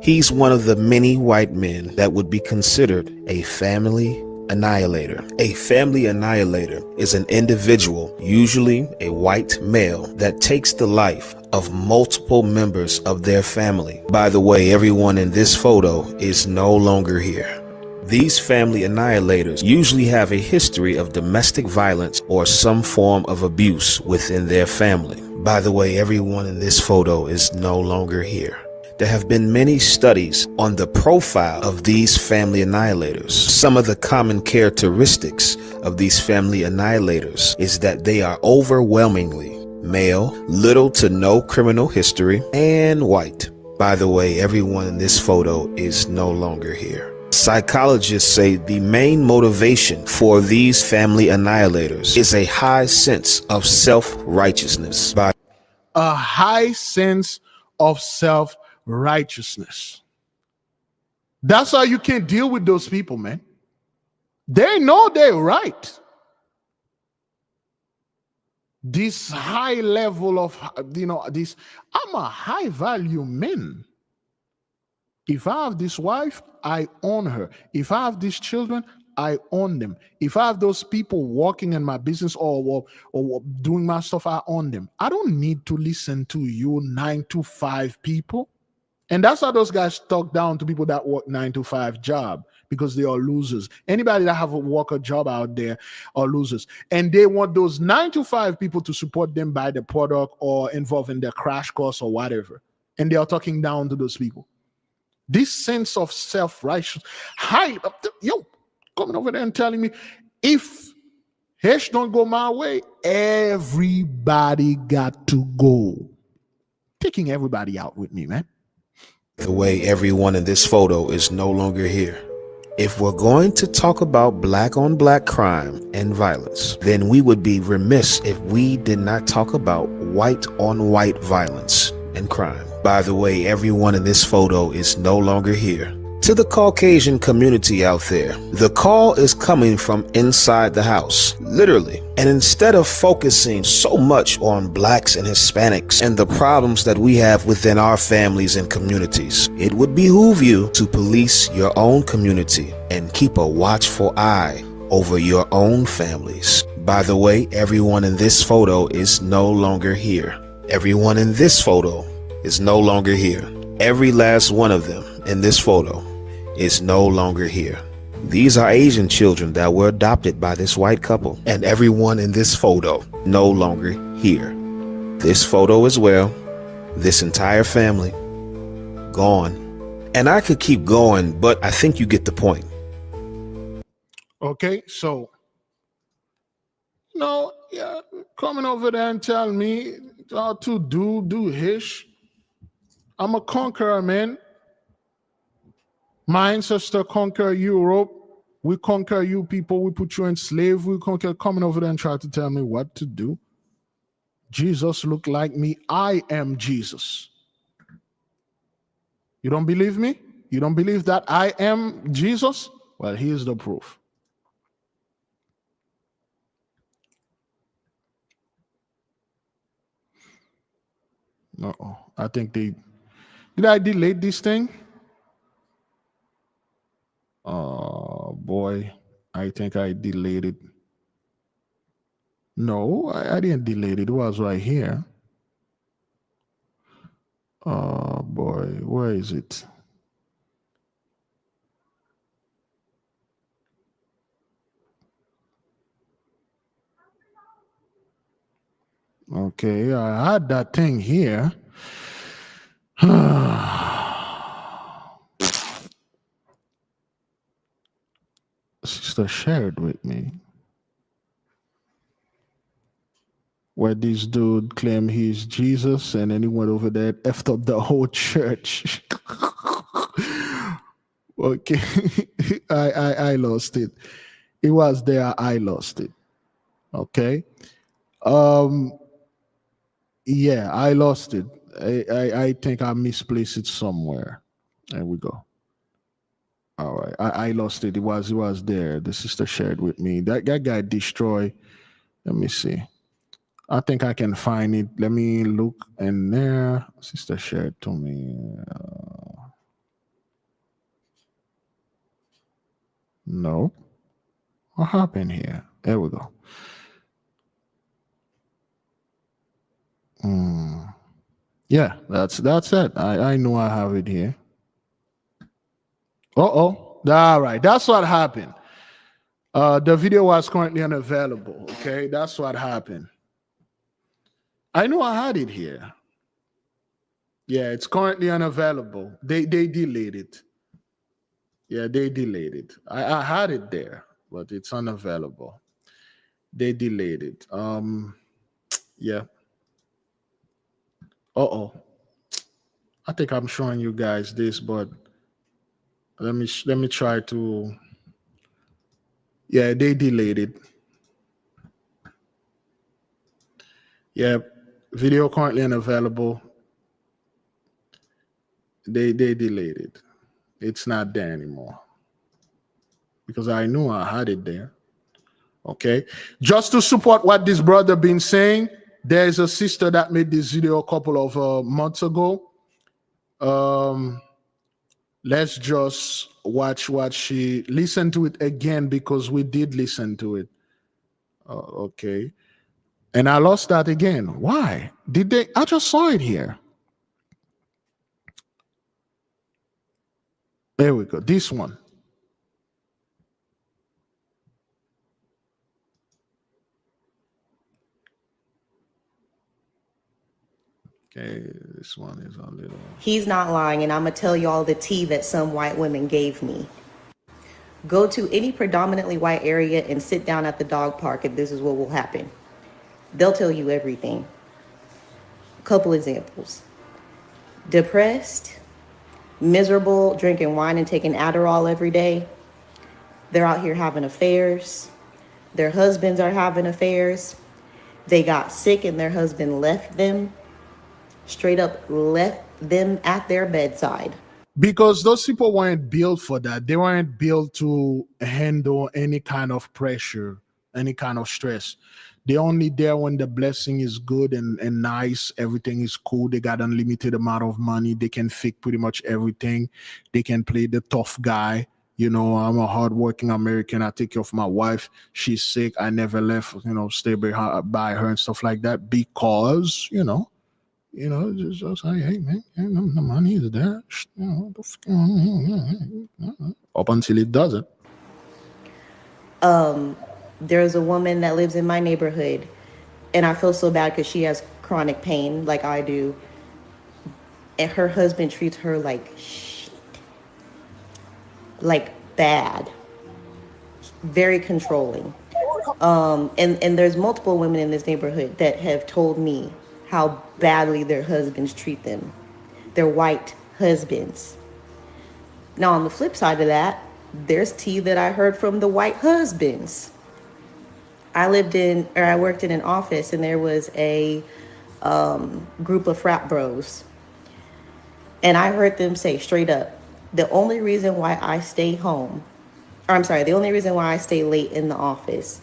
He's one of the many white men that would be considered a family annihilator. A family annihilator is an individual, usually a white male, that takes the life of multiple members of their family. By the way, everyone in this photo is no longer here. These family annihilators usually have a history of domestic violence or some form of abuse within their family. By the way, everyone in this photo is no longer here. There have been many studies on the profile of these family annihilators. Some of the common characteristics of these family annihilators is that they are overwhelmingly male, little to no criminal history, and white. By the way, everyone in this photo is no longer here. Psychologists say the main motivation for these family annihilators is a high sense of self-righteousness. A high sense of self-righteousness. That's how you can deal with those people, man. They know they're right. This high level of, this, I'm a high value man. If I have this wife, I own her. If I have these children, I own them. If I have those people working in my business or doing my stuff, I own them. I don't need to listen to you 9 to 5 people. And that's how those guys talk down to people that work 9 to 5 job, because they are losers. Anybody that have a worker job out there are losers. And they want those 9 to 5 people to support them, buy the product or involve in their crash course or whatever. And they are talking down to those people. This sense of self-righteousness, coming over there and telling me, if Hesh don't go my way, everybody got to go. Taking everybody out with me, man. The way everyone in this photo is no longer here. If we're going to talk about black on black crime and violence, then we would be remiss if we did not talk about white on white violence and crime. By the way, everyone in this photo is no longer here. To the Caucasian community out there, the call is coming from inside the house, literally. And instead of focusing so much on blacks and Hispanics and the problems that we have within our families and communities, it would behoove you to police your own community and keep a watchful eye over your own families. By the way, everyone in this photo is no longer here. Everyone in this photo is no longer here. Every last one of them in this photo is no longer here. These are Asian children that were adopted by this white couple, and everyone in this photo no longer here. This photo as well, this entire family gone. And I could keep going, but I think you get the point. Okay, so coming over there and tell me how to do Hish. I'm a conqueror, man. My ancestor conquered Europe. We conquer you people. We put you in slavery. We conquer. Coming over there and try to tell me what to do. Jesus looked like me. I am Jesus. You don't believe me? You don't believe that I am Jesus? Well, here's the proof. Uh-oh. I think did I delete this thing? Oh boy, I think I deleted. No, I didn't delete it. It was right here. Oh boy, where is it? Okay, I had that thing here. Sister shared with me where this dude claimed he's Jesus, and then he went over there and effed up the whole church. Okay, I lost it. It was there. I lost it. Okay. Yeah, I lost it. I think I misplaced it somewhere. There we go. All right. I lost it. It was there. The sister shared with me. That guy destroyed. Let me see. I think I can find it. Let me look in there. Sister shared to me. No. What happened here? There we go. Yeah, that's it. I know I have it here. All right. That's what happened. The video was currently unavailable. Okay, that's what happened. I know I had it here. Yeah, it's currently unavailable. They delayed it. Yeah, they delayed it. I had it there, but it's unavailable. They delayed it. Yeah. I think I'm showing you guys this, but let me try to. Yeah, they delayed it. Yeah, video currently unavailable. They delayed it. It's not there anymore because I knew I had it there. Okay, just to support what this brother been saying, there's a sister that made this video a couple of months ago. Let's just watch what she listened to it again because we did listen to it. Okay, and I lost that again. Why did they? I just saw it here. There we go. This one. Okay, this one is a little. He's not lying, and I'm going to tell you all the tea that some white women gave me. Go to any predominantly white area and sit down at the dog park, and this is what will happen. They'll tell you everything. Couple examples. Depressed, miserable, drinking wine and taking Adderall every day. They're out here having affairs. Their husbands are having affairs. They got sick and their husband left them. Straight up left them at their bedside. Because those people weren't built for that. They weren't built to handle any kind of pressure, any kind of stress. They're only there when the blessing is good and nice. Everything is cool. They got unlimited amount of money. They can fake pretty much everything. They can play the tough guy. You know, I'm a hardworking American. I take care of my wife. She's sick. I never left, stay by her and stuff like that because, just say, hey, man, the money is there. Up until it doesn't. There's a woman that lives in my neighborhood, and I feel so bad because she has chronic pain like I do. And her husband treats her like shit. Like bad. Very controlling. And there's multiple women in this neighborhood that have told me how badly their husbands treat them. Their white husbands. Now, on the flip side of that, there's tea that I heard from the white husbands. I worked in an office, and there was a group of frat bros. And I heard them say straight up, the only reason why I stay late in the office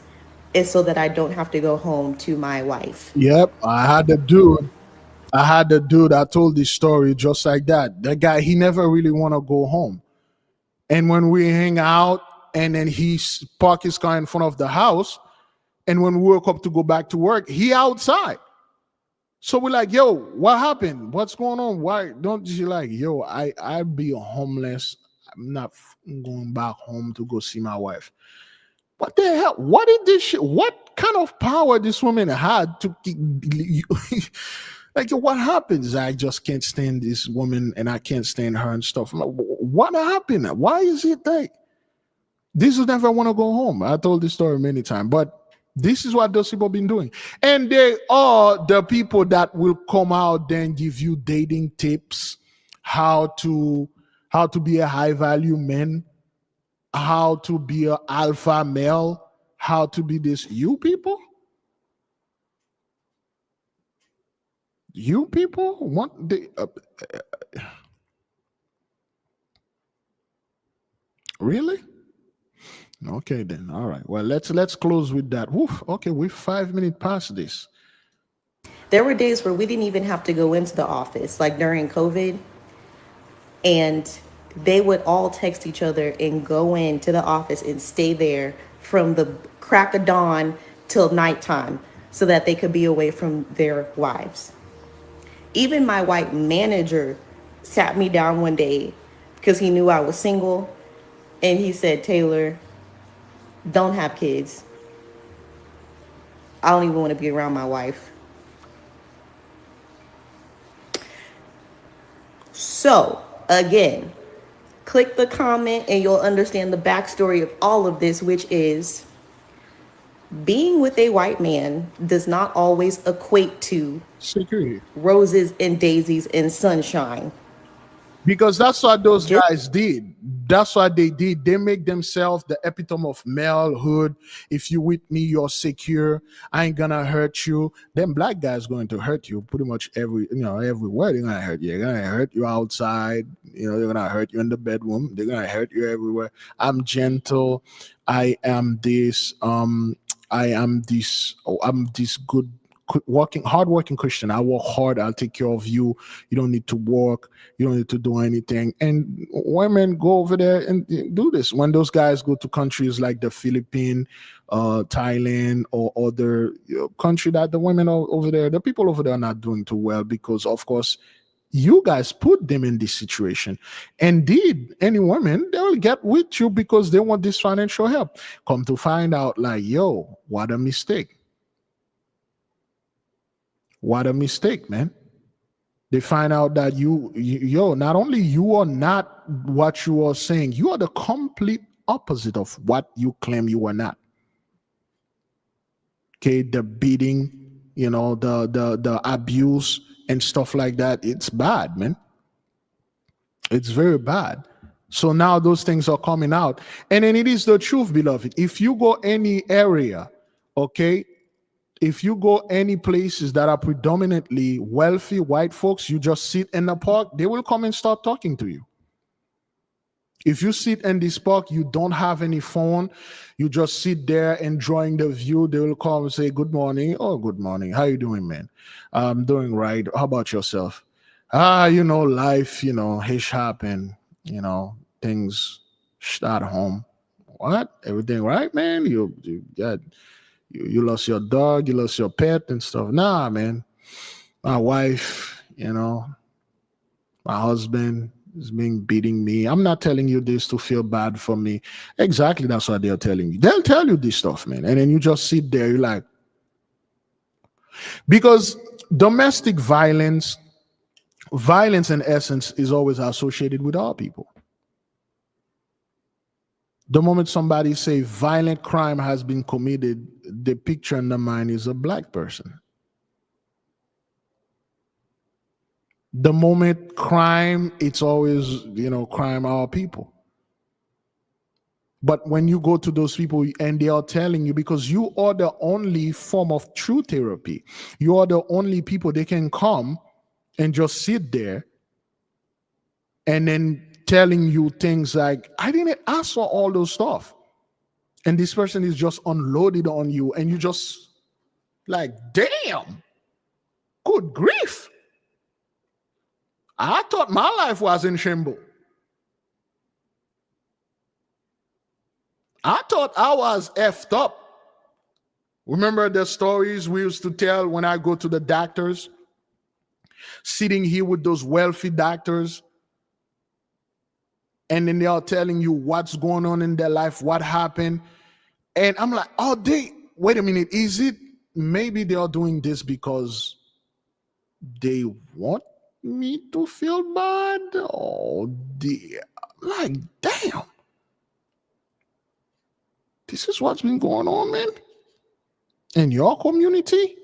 is so that I don't have to go home to my wife. Yep, I had the dude. I told this story just like that. That guy, he never really want to go home. And when we hang out, and then he park his car in front of the house, and when we woke up to go back to work, he outside. So we're like, yo, what happened? What's going on? Why don't you like, yo, I'd be homeless. I'm not going back home to go see my wife. What the hell? What kind of power this woman had to like, what happens? I just can't stand this woman and I can't stand her and stuff. I'm like, what happened? Why is it like this will never want to go home? I told this story many times, but this is what those people been doing. And they are the people that will come out then give you dating tips, how to be a high value man, how to be an alpha male, how to be this. You people want the Really? Okay then. All right. Well, let's close with that. Woof. Okay, we're 5 minutes past this. There were days where we didn't even have to go into the office, like during COVID, and they would all text each other and go into the office and stay there from the crack of dawn till nighttime so that they could be away from their wives. Even my white manager sat me down one day because he knew I was single, and he said, Taylor, don't have kids. I don't even want to be around my wife. So, again, click the comment and you'll understand the backstory of all of this, which is being with a white man does not always equate to security, roses and daisies and sunshine. Because that's what those guys did. That's what they did. They make themselves the epitome of malehood. If you with me, you're secure. I ain't gonna hurt you. Them black guys going to hurt you pretty much everywhere. They're gonna hurt you. They're gonna hurt you outside. They're gonna hurt you in the bedroom. They're gonna hurt you everywhere. I'm gentle. I am this. I am this. Oh, I'm this good. Hardworking Christian. I work hard. I'll take care of you. You don't need to work. You don't need to do anything. And women go over there and do this. When those guys go to countries like the Philippines, Thailand, or other country that the women over there, the people over there are not doing too well because, of course, you guys put them in this situation. Indeed, any women, they will get with you because they want this financial help. Come to find out, like, yo, what a mistake. What a mistake, man. They find out that not only you are not what you are saying, you are the complete opposite of what you claim you are not. Okay, the beating, the abuse and stuff like that, it's bad, man. It's very bad. So now those things are coming out. And then it is the truth, beloved. If you go any area, okay, if you go any places that are predominantly wealthy white folks, you just sit in the park, they will come and start talking to you. If you sit in this park, you don't have any phone, you just sit there enjoying the view, they will come and say, good morning. Oh, good morning. How you doing, man? I'm doing right. How about yourself? Life, hish happen, things at home. What? Everything right, man? You got... You lost your dog, you lost your pet and stuff. Nah, man. My wife, my husband is beating me. I'm not telling you this to feel bad for me. Exactly, that's what they're telling you. They'll tell you this stuff, man. And then you just sit there, you're like... Because domestic violence in essence is always associated with our people. The moment somebody say violent crime has been committed, the picture in the mind is a black person. The moment crime, it's always, crime our people. But when you go to those people and they are telling you, because you are the only form of true therapy, you are the only people they can come and just sit there and then telling you things like, I didn't ask for all those stuff. And this person is just unloaded on you and you just like, damn, good grief. I thought my life was in shambles. I thought I was effed up. Remember the stories we used to tell when I go to the doctors? Sitting here with those wealthy doctors, and then they are telling you what's going on in their life, what happened. And I'm like, wait a minute, is it maybe they are doing this because they want me to feel bad? Oh, dear. Like, damn. This is what's been going on, man. In your community?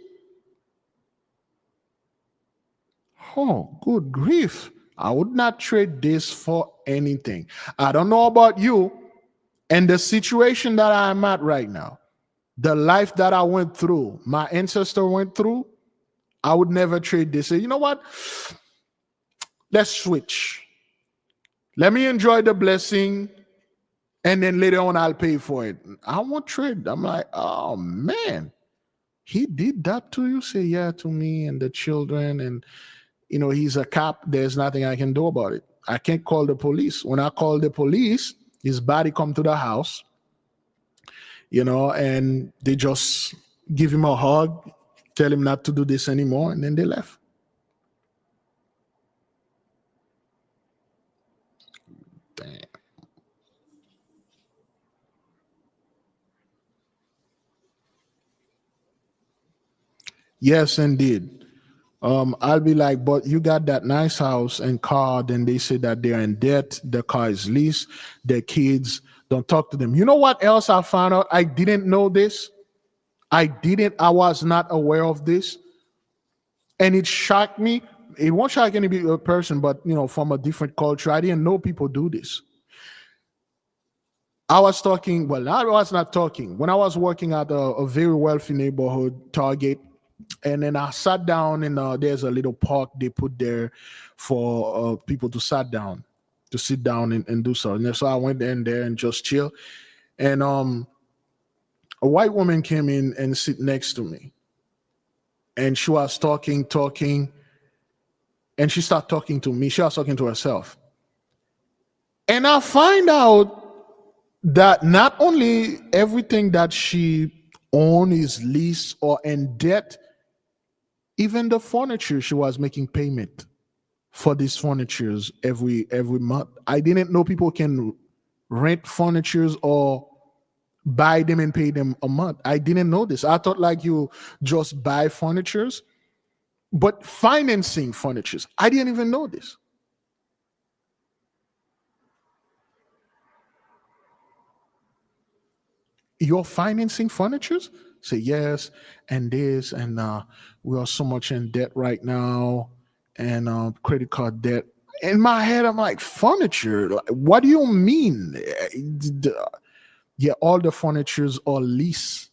Oh, good grief. I would not trade this for anything. I don't know about you and the situation that I'm at right now, the life that I went through, my ancestor went through, I would never trade this. Say, you know what? Let's switch. Let me enjoy the blessing. And then later on, I'll pay for it. I won't trade. I'm like, oh man, he did that to you? Say yeah to me and the children. And, he's a cop. There's nothing I can do about it. I can't call the police. When I call the police, his body come to the house, and they just give him a hug, tell him not to do this anymore, and then they left. Damn. Yes, indeed. I'll be like, but you got that nice house and car. Then they say that they're in debt. The car is leased. Their kids, don't talk to them. You know what else I found out? I didn't know this. I was not aware of this. And it shocked me. It won't shock any person, but, from a different culture. I didn't know people do this. I was talking, well, I was not talking. When I was working at a very wealthy neighborhood, Target, and then I sat down and there's a little park they put there for people to sit down and do so. And so I went in there and just chill. And a white woman came in and sit next to me. And she was talking, and she started talking to me. She was talking to herself. And I find out that not only everything that she owns is leased or in debt, even the furniture she was making payment for these furnitures every month. I didn't know people can rent furnitures or buy them and pay them a month. I didn't know this. I thought like you just buy furnitures, but financing furnitures. I didn't even know this. You're financing furnitures? Say yes, and this, and we are so much in debt right now, and credit card debt. In my head, I'm like, furniture? Like, what do you mean? Yeah, all the furnitures are lease.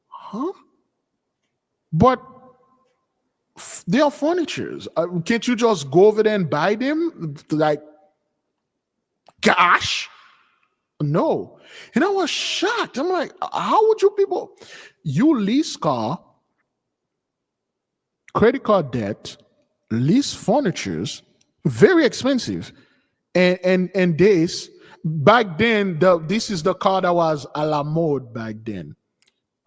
Huh? But they are furnitures. Can't you just go over there and buy them? Like, cash? No. And I was shocked. I'm like, how would you people, you lease car, credit card debt, lease furnitures, very expensive. And this, back then, this is the car that was a la mode back then.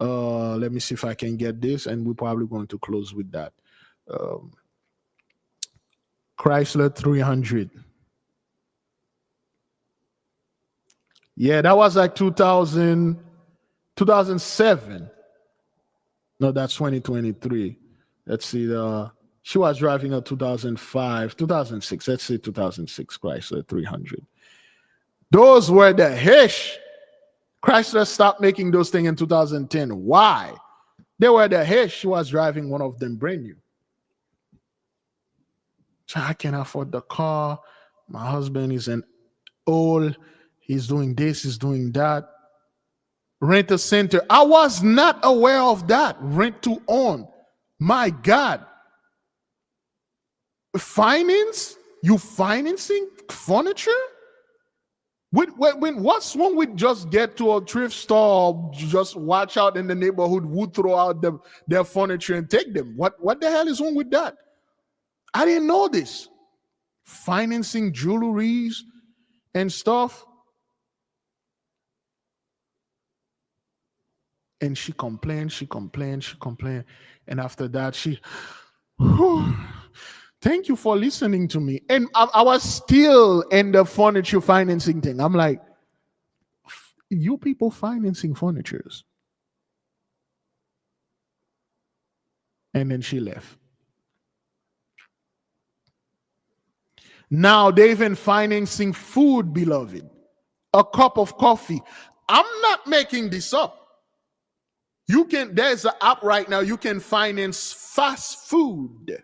Let me see if I can get this, and we're probably going to close with that. Chrysler 300. Yeah, that was like 2007. No, that's 2023. Let's see. She was driving a 2005, 2006. Let's say 2006 Chrysler 300. Those were the hish. Chrysler stopped making those things in 2010. Why? They were the hish. She was driving one of them brand new. So I can't afford the car. My husband is an old. He's doing this, he's doing that. Rent a center. I was not aware of that. Rent to own. My God. Finance? You financing furniture? What's wrong with just get to a thrift store, just watch out in the neighborhood who throw out their furniture and take them? What the hell is wrong with that? I didn't know this. Financing jewelries and stuff. And she complained. And after that, thank you for listening to me. And I was still in the furniture financing thing. I'm like, you people financing furnitures. And then she left. Now they've been financing food, beloved. A cup of coffee. I'm not making this up. There's an app right now, you can finance fast food.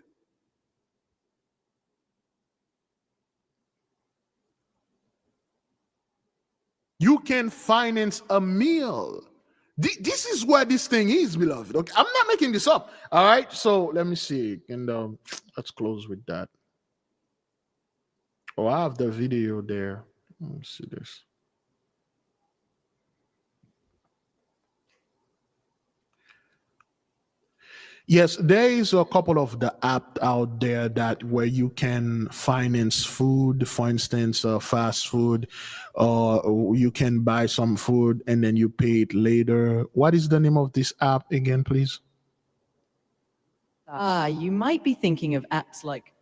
You can finance a meal. This is where this thing is, beloved. Okay, I'm not making this up. All right, so let me see. And let's close with that. Oh, I have the video there. Let me see this. Yes, there is a couple of the app out there that where you can finance food, for instance, fast food, or you can buy some food and then you pay it later. What is the name of this app again, please? You might be thinking of apps like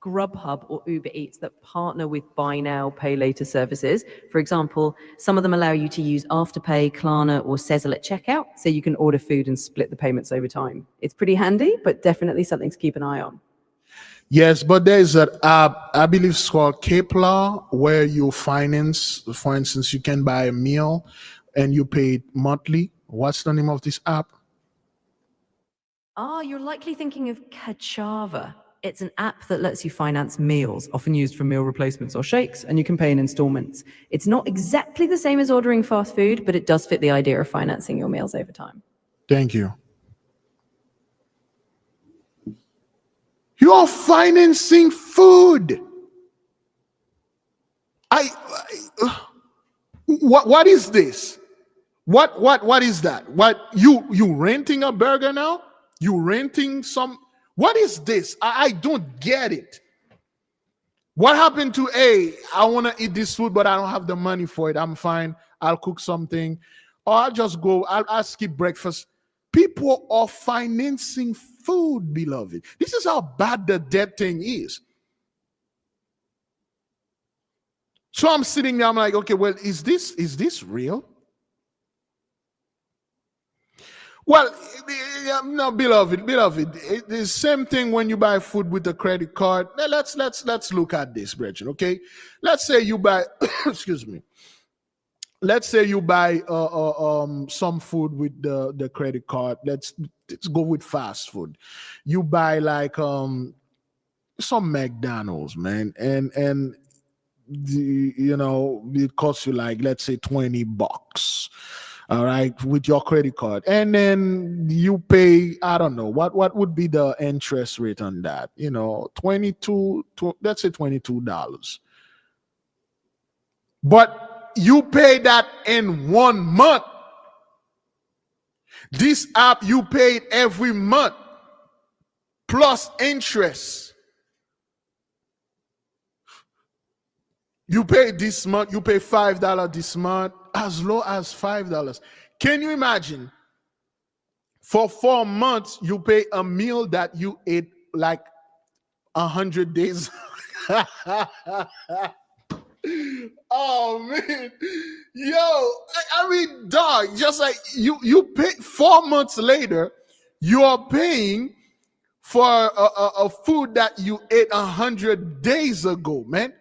Grubhub or Uber Eats that partner with buy now, pay later services. For example, some of them allow you to use Afterpay, Klarna, or Zelle at checkout, so you can order food and split the payments over time. It's pretty handy, but definitely something to keep an eye on. Yes, but there's an app, I believe it's called Kepler, where you finance, for instance, you can buy a meal and you pay it monthly. What's the name of this app? You're likely thinking of Kachava. It's an app that lets you finance meals, often used for meal replacements or shakes, and you can pay in installments. It's not exactly the same as ordering fast food, but it does fit the idea of financing your meals over time. Thank you. You're financing food. What is this? What is that? What you renting a burger now? You renting some? What is this? I don't get it. What happened to I want to eat this food, but I don't have the money for it. I'm fine. I'll cook something, or I'll just go. I'll skip breakfast. People are financing food, beloved. This is how bad the debt thing is. So I'm sitting there. I'm like, okay, well, is this real? Well, no, beloved, it's the same thing when you buy food with a credit card. Now, let's look at this, Brethren. Okay, let's say you buy, excuse me. Let's say you buy some food with the credit card. Let's go with fast food. You buy like some McDonald's, man, and it costs you like, let's say, $20. All right, with your credit card, and then you pay, I don't know what would be the interest rate on that. 22, let's say $22. But you pay that in 1 month. This app, you pay it every month plus interest. You pay this month, you pay $5 this month, as low as $5. Can you imagine? For 4 months, you pay a meal that you ate like 100 days. Oh man, yo, I mean, dog, just like you pay 4 months later, you are paying for a food that you ate 100 days ago, man.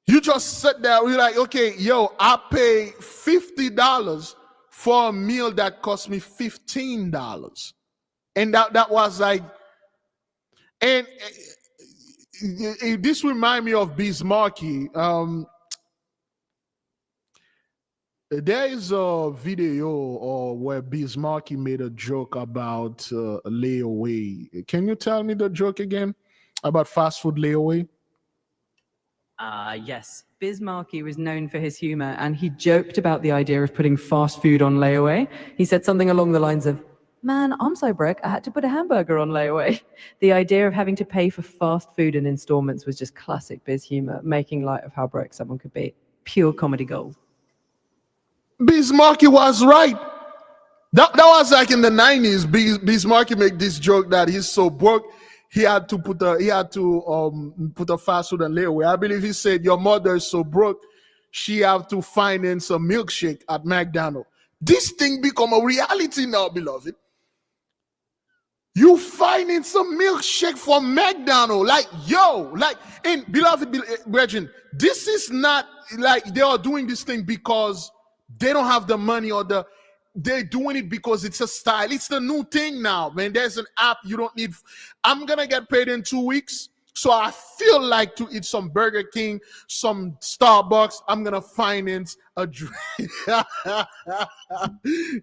You just sit there, you're like, okay, yo, I pay $50 for a meal that cost me $15. And that was like, and this remind me of Bismarcky. There is a video where Bismarcky made a joke about layaway. Can you tell me the joke again about fast food layaway? Yes. Bismarcky was known for his humor, and he joked about the idea of putting fast food on layaway. He said something along the lines of, "Man, I'm so broke, I had to put a hamburger on layaway." The idea of having to pay for fast food in installments was just classic Biz humor, making light of how broke someone could be. Pure comedy gold. Bismarcky was right. That was like in the 90s. Bismarcky made this joke that he's so broke he had to put a fast food on layaway. I believe he said your mother is so broke she have to finance a milkshake at McDonald's. This thing become a reality now, beloved. You finance a milkshake for McDonald's, like and beloved brethren, this is not like they are doing this thing because they don't have the money they're doing it because it's a style. It's the new thing now, man. There's an app you don't need. I'm gonna get paid in 2 weeks, so I feel like to eat some Burger King, some Starbucks. I'm gonna finance a drink.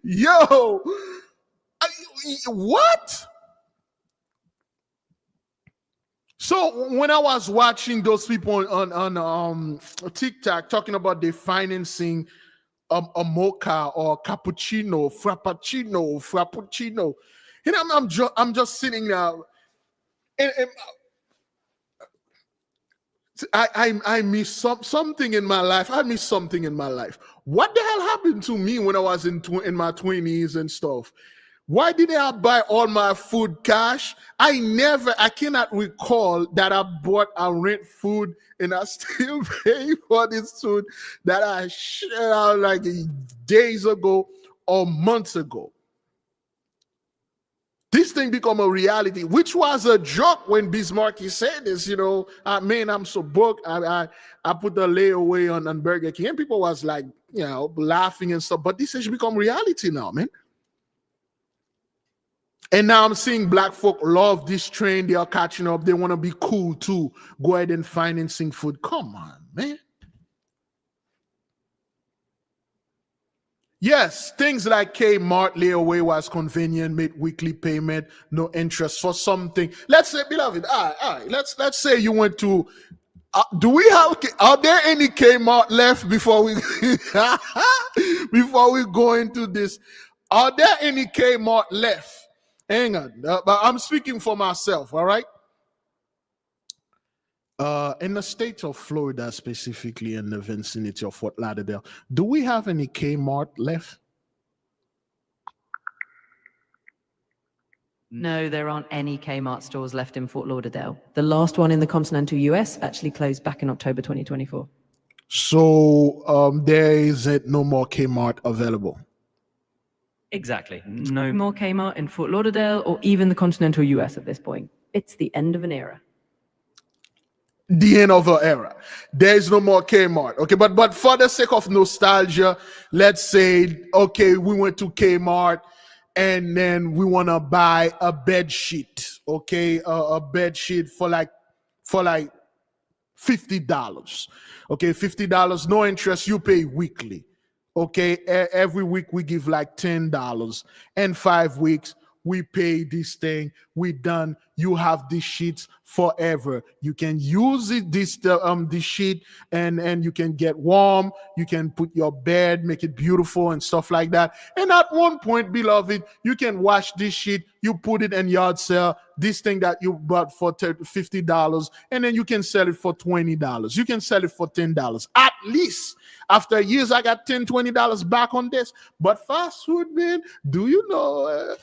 Yo, what? So when I was watching those people on TikTok talking about the financing a mocha or cappuccino, frappuccino, and I'm just sitting there, and I miss something in my life. I miss something in my life. What the hell happened to me when I was in my 20s and stuff? Why did I buy all my food cash? I cannot recall that I bought a rent food and I still pay for this food that I shared out like days ago or months ago. This thing become a reality, which was a joke when Bismarck said this. Man, I'm so broke. I put the layaway on Burger King, and people was like, laughing and stuff. But this has become reality now, man. And now I'm seeing black folk love this trend. They are catching up. They want to be cool too. Go ahead and financing food. Come on, man. Yes, things like Kmart layaway was convenient, made weekly payment, no interest for something. Let's say, beloved, all right. Let's say you went to. Are there any Kmart left before we before we go into this? Are there any Kmart left? Hang on, but I'm speaking for myself. All right. In the state of Florida, specifically in the vicinity of Fort Lauderdale, do we have any Kmart left? No, there aren't any Kmart stores left in Fort Lauderdale. The last one in the continental US actually closed back in October 2024. So there isn't no more Kmart available. Exactly. No more Kmart in Fort Lauderdale or even the continental US at this point. It's the end of an era. The end of an era. There is no more Kmart. Okay, but for the sake of nostalgia, let's say, okay, we went to Kmart and then we want to buy a bed sheet. Okay, a bed sheet for like $50. Okay, $50, no interest. You pay weekly. Okay, every week we give like $10, and 5 weeks we pay this thing. We done. You have these sheets forever. You can use it, this sheet, and you can get warm. You can put your bed, make it beautiful and stuff like that. And at one point, beloved, you can wash this sheet. You put it in yard sale. This thing that you bought for $50, and then you can sell it for $20. You can sell it for $10. At least after years, I got $10, $20 back on this. But fast food, man, do you know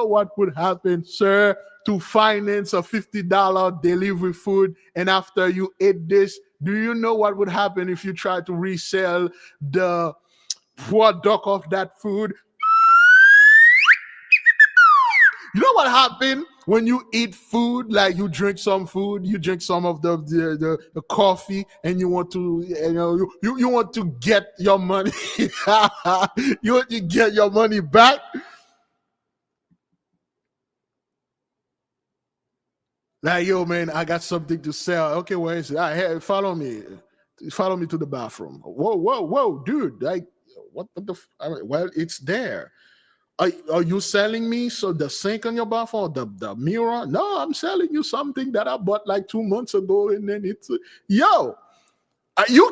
what would happen, sir, to finance a $50 delivery food? And after you ate this, do you know what would happen if you try to resell the product of that food? You know what happened when you eat food? Like you drink some food, you drink some of the coffee, and you want to, you want to get your money. You want to get your money back. Like, yo, man, I got something to sell. Okay, where is it? All right, hey, follow me. Follow me to the bathroom. Whoa, dude. Like, what the? Well, it's there. Are you selling me the sink on your bathroom, the mirror? No, I'm selling you something that I bought like 2 months ago, and then it's you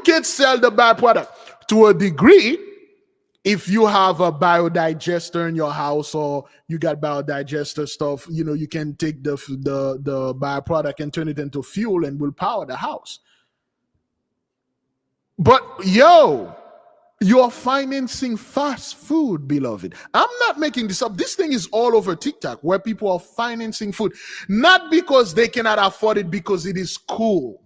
can sell the byproduct to a degree. If you have a biodigester in your house, or you got biodigester stuff, you can take the byproduct and turn it into fuel and will power the house. But you're financing fast food, beloved. I'm not making this up. This thing is all over TikTok, where people are financing food, not because they cannot afford it, because it is cool.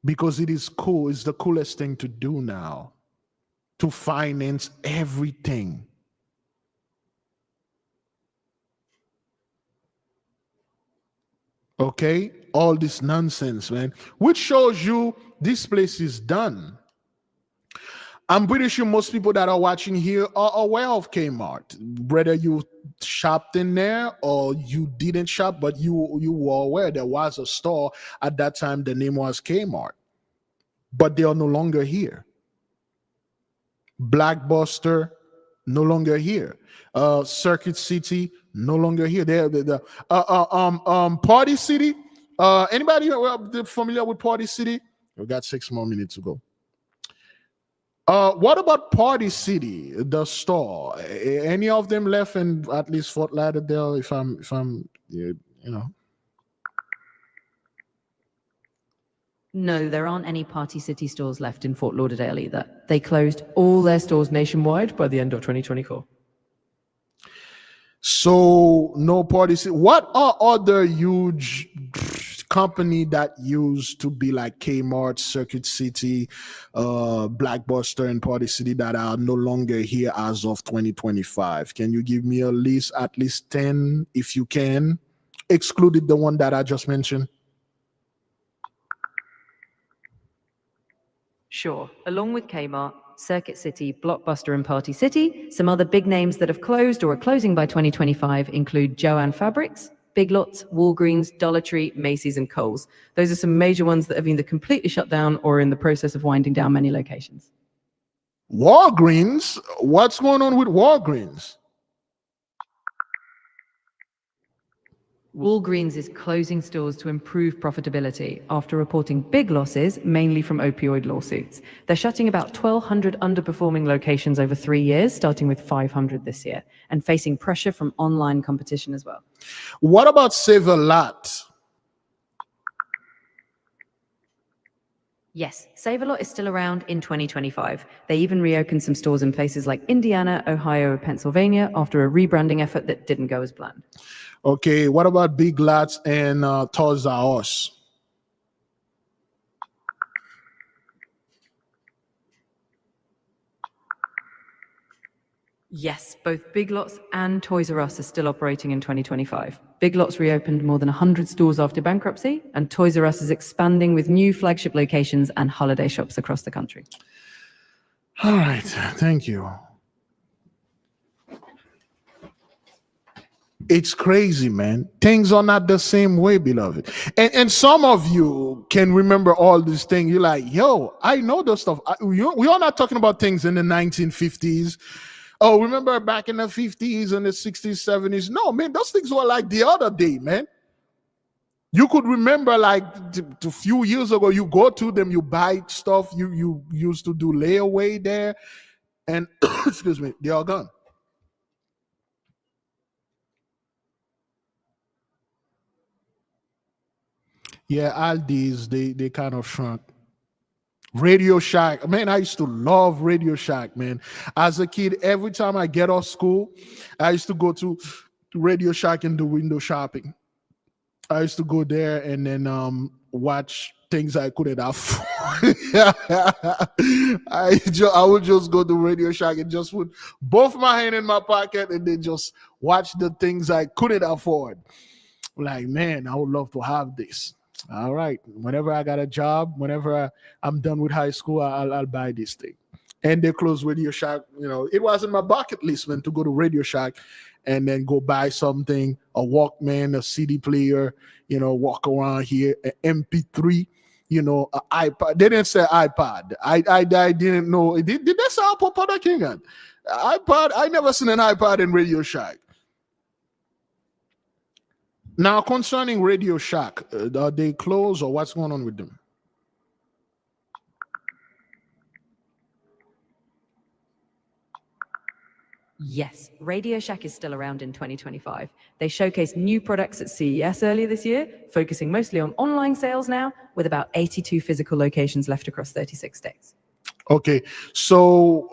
Because it is cool. It's the coolest thing to do now, to finance everything. Okay, all this nonsense, man, which shows you this place is done. I'm pretty sure most people that are watching here are aware of Kmart, whether you shopped in there or you didn't shop, but you were aware there was a store at that time. The name was Kmart, but they are no longer here. Blockbuster, no longer here. Circuit City, no longer here. Party City. Anybody familiar with Party City? We got 6 more minutes to go. What about Party City, the store? Any of them left in at least Fort Lauderdale? If I'm, you know. No, there aren't any Party City stores left in Fort Lauderdale either. They closed all their stores nationwide by the end of 2024. So no Party City. What are other huge company that used to be like Kmart, Circuit City, Blockbuster, and Party City that are no longer here as of 2025? Can you give me a list, at least 10, if you can, excluded the one that I just mentioned? Sure. Along with Kmart, Circuit City, Blockbuster, and Party City, some other big names that have closed or are closing by 2025 include Joann Fabrics, Big Lots, Walgreens, Dollar Tree, Macy's, and Kohl's. Those are some major ones that have either completely shut down or are in the process of winding down many locations. Walgreens? What's going on with Walgreens? Walgreens is closing stores to improve profitability after reporting big losses, mainly from opioid lawsuits. They're shutting about 1,200 underperforming locations over 3 years, starting with 500 this year, and facing pressure from online competition as well. What about Save a Lot? Yes, Save-A-Lot is still around in 2025. They even reopened some stores in places like Indiana, Ohio, and Pennsylvania after a rebranding effort that didn't go as planned. Okay, what about Big Lots and Toys R Us? Yes, both Big Lots and Toys R Us are still operating in 2025. Big Lots reopened more than 100 stores after bankruptcy, and Toys R Us is expanding with new flagship locations and holiday shops across the country. All right, thank you. It's crazy, man. Things are not the same way, beloved. And some of you can remember all these things. You're like, yo, I know the stuff. We are not talking about things in the 1950s. Oh, remember back in the 50s and the 60s, 70s? No, man, those things were like the other day, man. You could remember like a few years ago, you go to them, you buy stuff, you used to do layaway there, and excuse me, they are gone. Yeah, Aldi's, they kind of shrunk. Radio Shack, man, I used to love Radio Shack, man. As a kid, every time I get off school, I used to go to Radio Shack and do window shopping. I used to go there and then watch things I couldn't afford. I would just go to Radio Shack and just put both my hand in my pocket and then just watch the things I couldn't afford. Like, man, I would love to have this. All right. Whenever I got a job, whenever I'm done with high school, I'll buy this thing. And they close Radio Shack. You know, it was in my bucket list, man, to go to Radio Shack and then go buy something, a Walkman, a CD player, you know, walk around here, an MP3, you know, an iPod. They didn't say iPod. I didn't know. Did they say iPod? King? iPod? I never seen an iPod in Radio Shack. Now, concerning Radio Shack, are they closed or what's going on with them? Yes, Radio Shack is still around in 2025. They showcased new products at CES earlier this year, focusing mostly on online sales now, with about 82 physical locations left across 36 states. Okay, so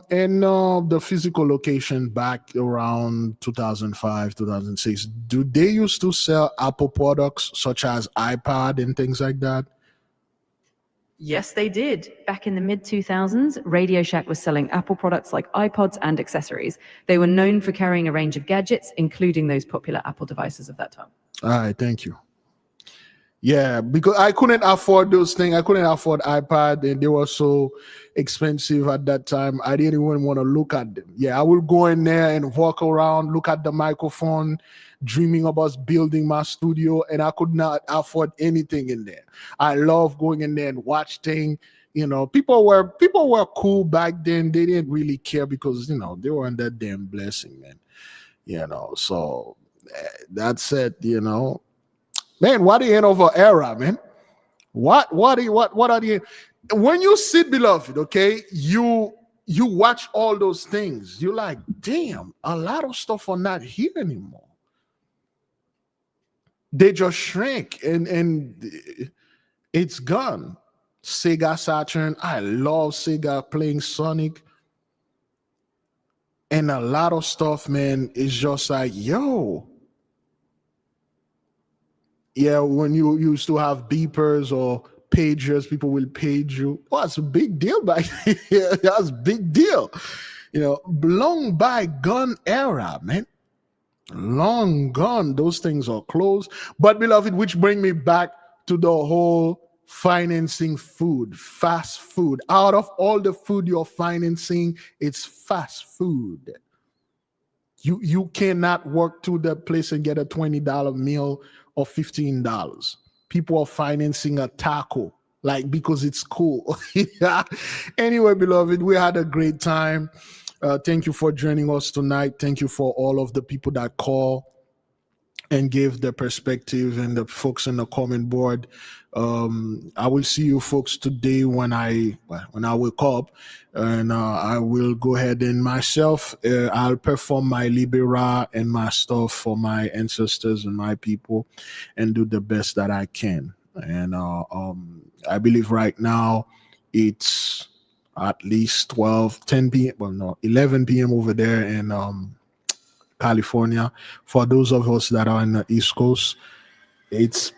in the physical location back around 2005, 2006, do they used to sell Apple products such as iPad and things like that? Yes, they did. Back in the mid-2000s, Radio Shack was selling Apple products like iPods and accessories. They were known for carrying a range of gadgets, including those popular Apple devices of that time. All right, thank you. Yeah, because I couldn't afford those things. I couldn't afford iPad, and they were so expensive at that time. I didn't even want to look at them. Yeah, I would go in there and walk around, look at the microphone, dreaming about building my studio, and I could not afford anything in there. I love going in there and watch things, You know, people were cool back then. They didn't really care because, you know, they were under damn blessing, man. You know, so that's it, you know. Man, what the end of an era, man. What are the, when you sit, beloved, okay, you watch all those things, you're like, damn, a lot of stuff are not here anymore. They just shrink and it's gone. Sega Saturn, I love Sega playing Sonic. And a lot of stuff, man, is just like, yo. Yeah, when you used to have beepers or pagers, people will page you. Oh, that's a big deal back then. Yeah, that's a big deal. You know, long bygone era, man. Long gone. Those things are closed. But beloved, which bring me back to the whole financing food, fast food. Out of all the food you're financing, it's fast food. You cannot work to the place and get a $20 meal or $15. People are financing a taco, like, because it's cool. Yeah. Anyway, beloved, we had a great time. Thank you for joining us tonight. Thank you for all of the people that call and give their perspective, and the folks in the comment board. I will see you folks today when I wake up, and I will go ahead and myself, I'll perform my libera and my stuff for my ancestors and my people, and do the best that I can. And I believe right now it's at least 10 p.m. Well, no, 11 p.m. over there in California. For those of us that are in the East Coast, it's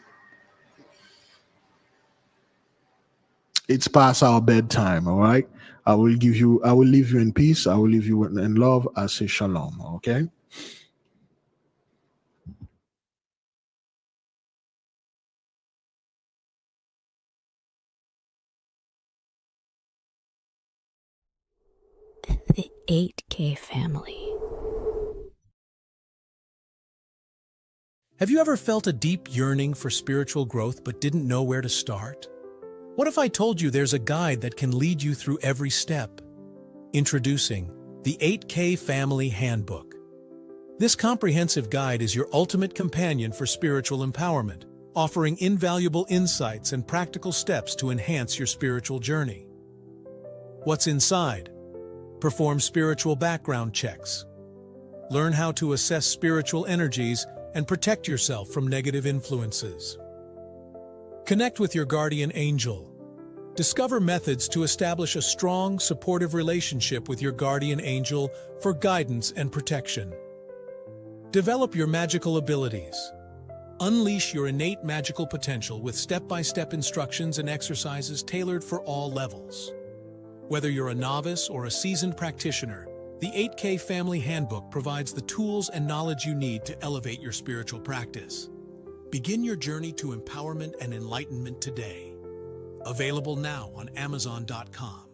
past our bedtime. All right. I will leave you in peace. I will leave you in love. I say shalom. Okay. The 8K family. Have you ever felt a deep yearning for spiritual growth but didn't know where to start? What if I told you there's a guide that can lead you through every step? Introducing the 8K Family Handbook. This comprehensive guide is your ultimate companion for spiritual empowerment, offering invaluable insights and practical steps to enhance your spiritual journey. What's inside? Perform spiritual background checks. Learn how to assess spiritual energies and protect yourself from negative influences. Connect with your guardian angel. Discover methods to establish a strong, supportive relationship with your guardian angel for guidance and protection. Develop your magical abilities. Unleash your innate magical potential with step-by-step instructions and exercises tailored for all levels. Whether you're a novice or a seasoned practitioner, the 8K Family Handbook provides the tools and knowledge you need to elevate your spiritual practice. Begin your journey to empowerment and enlightenment today. Available now on Amazon.com.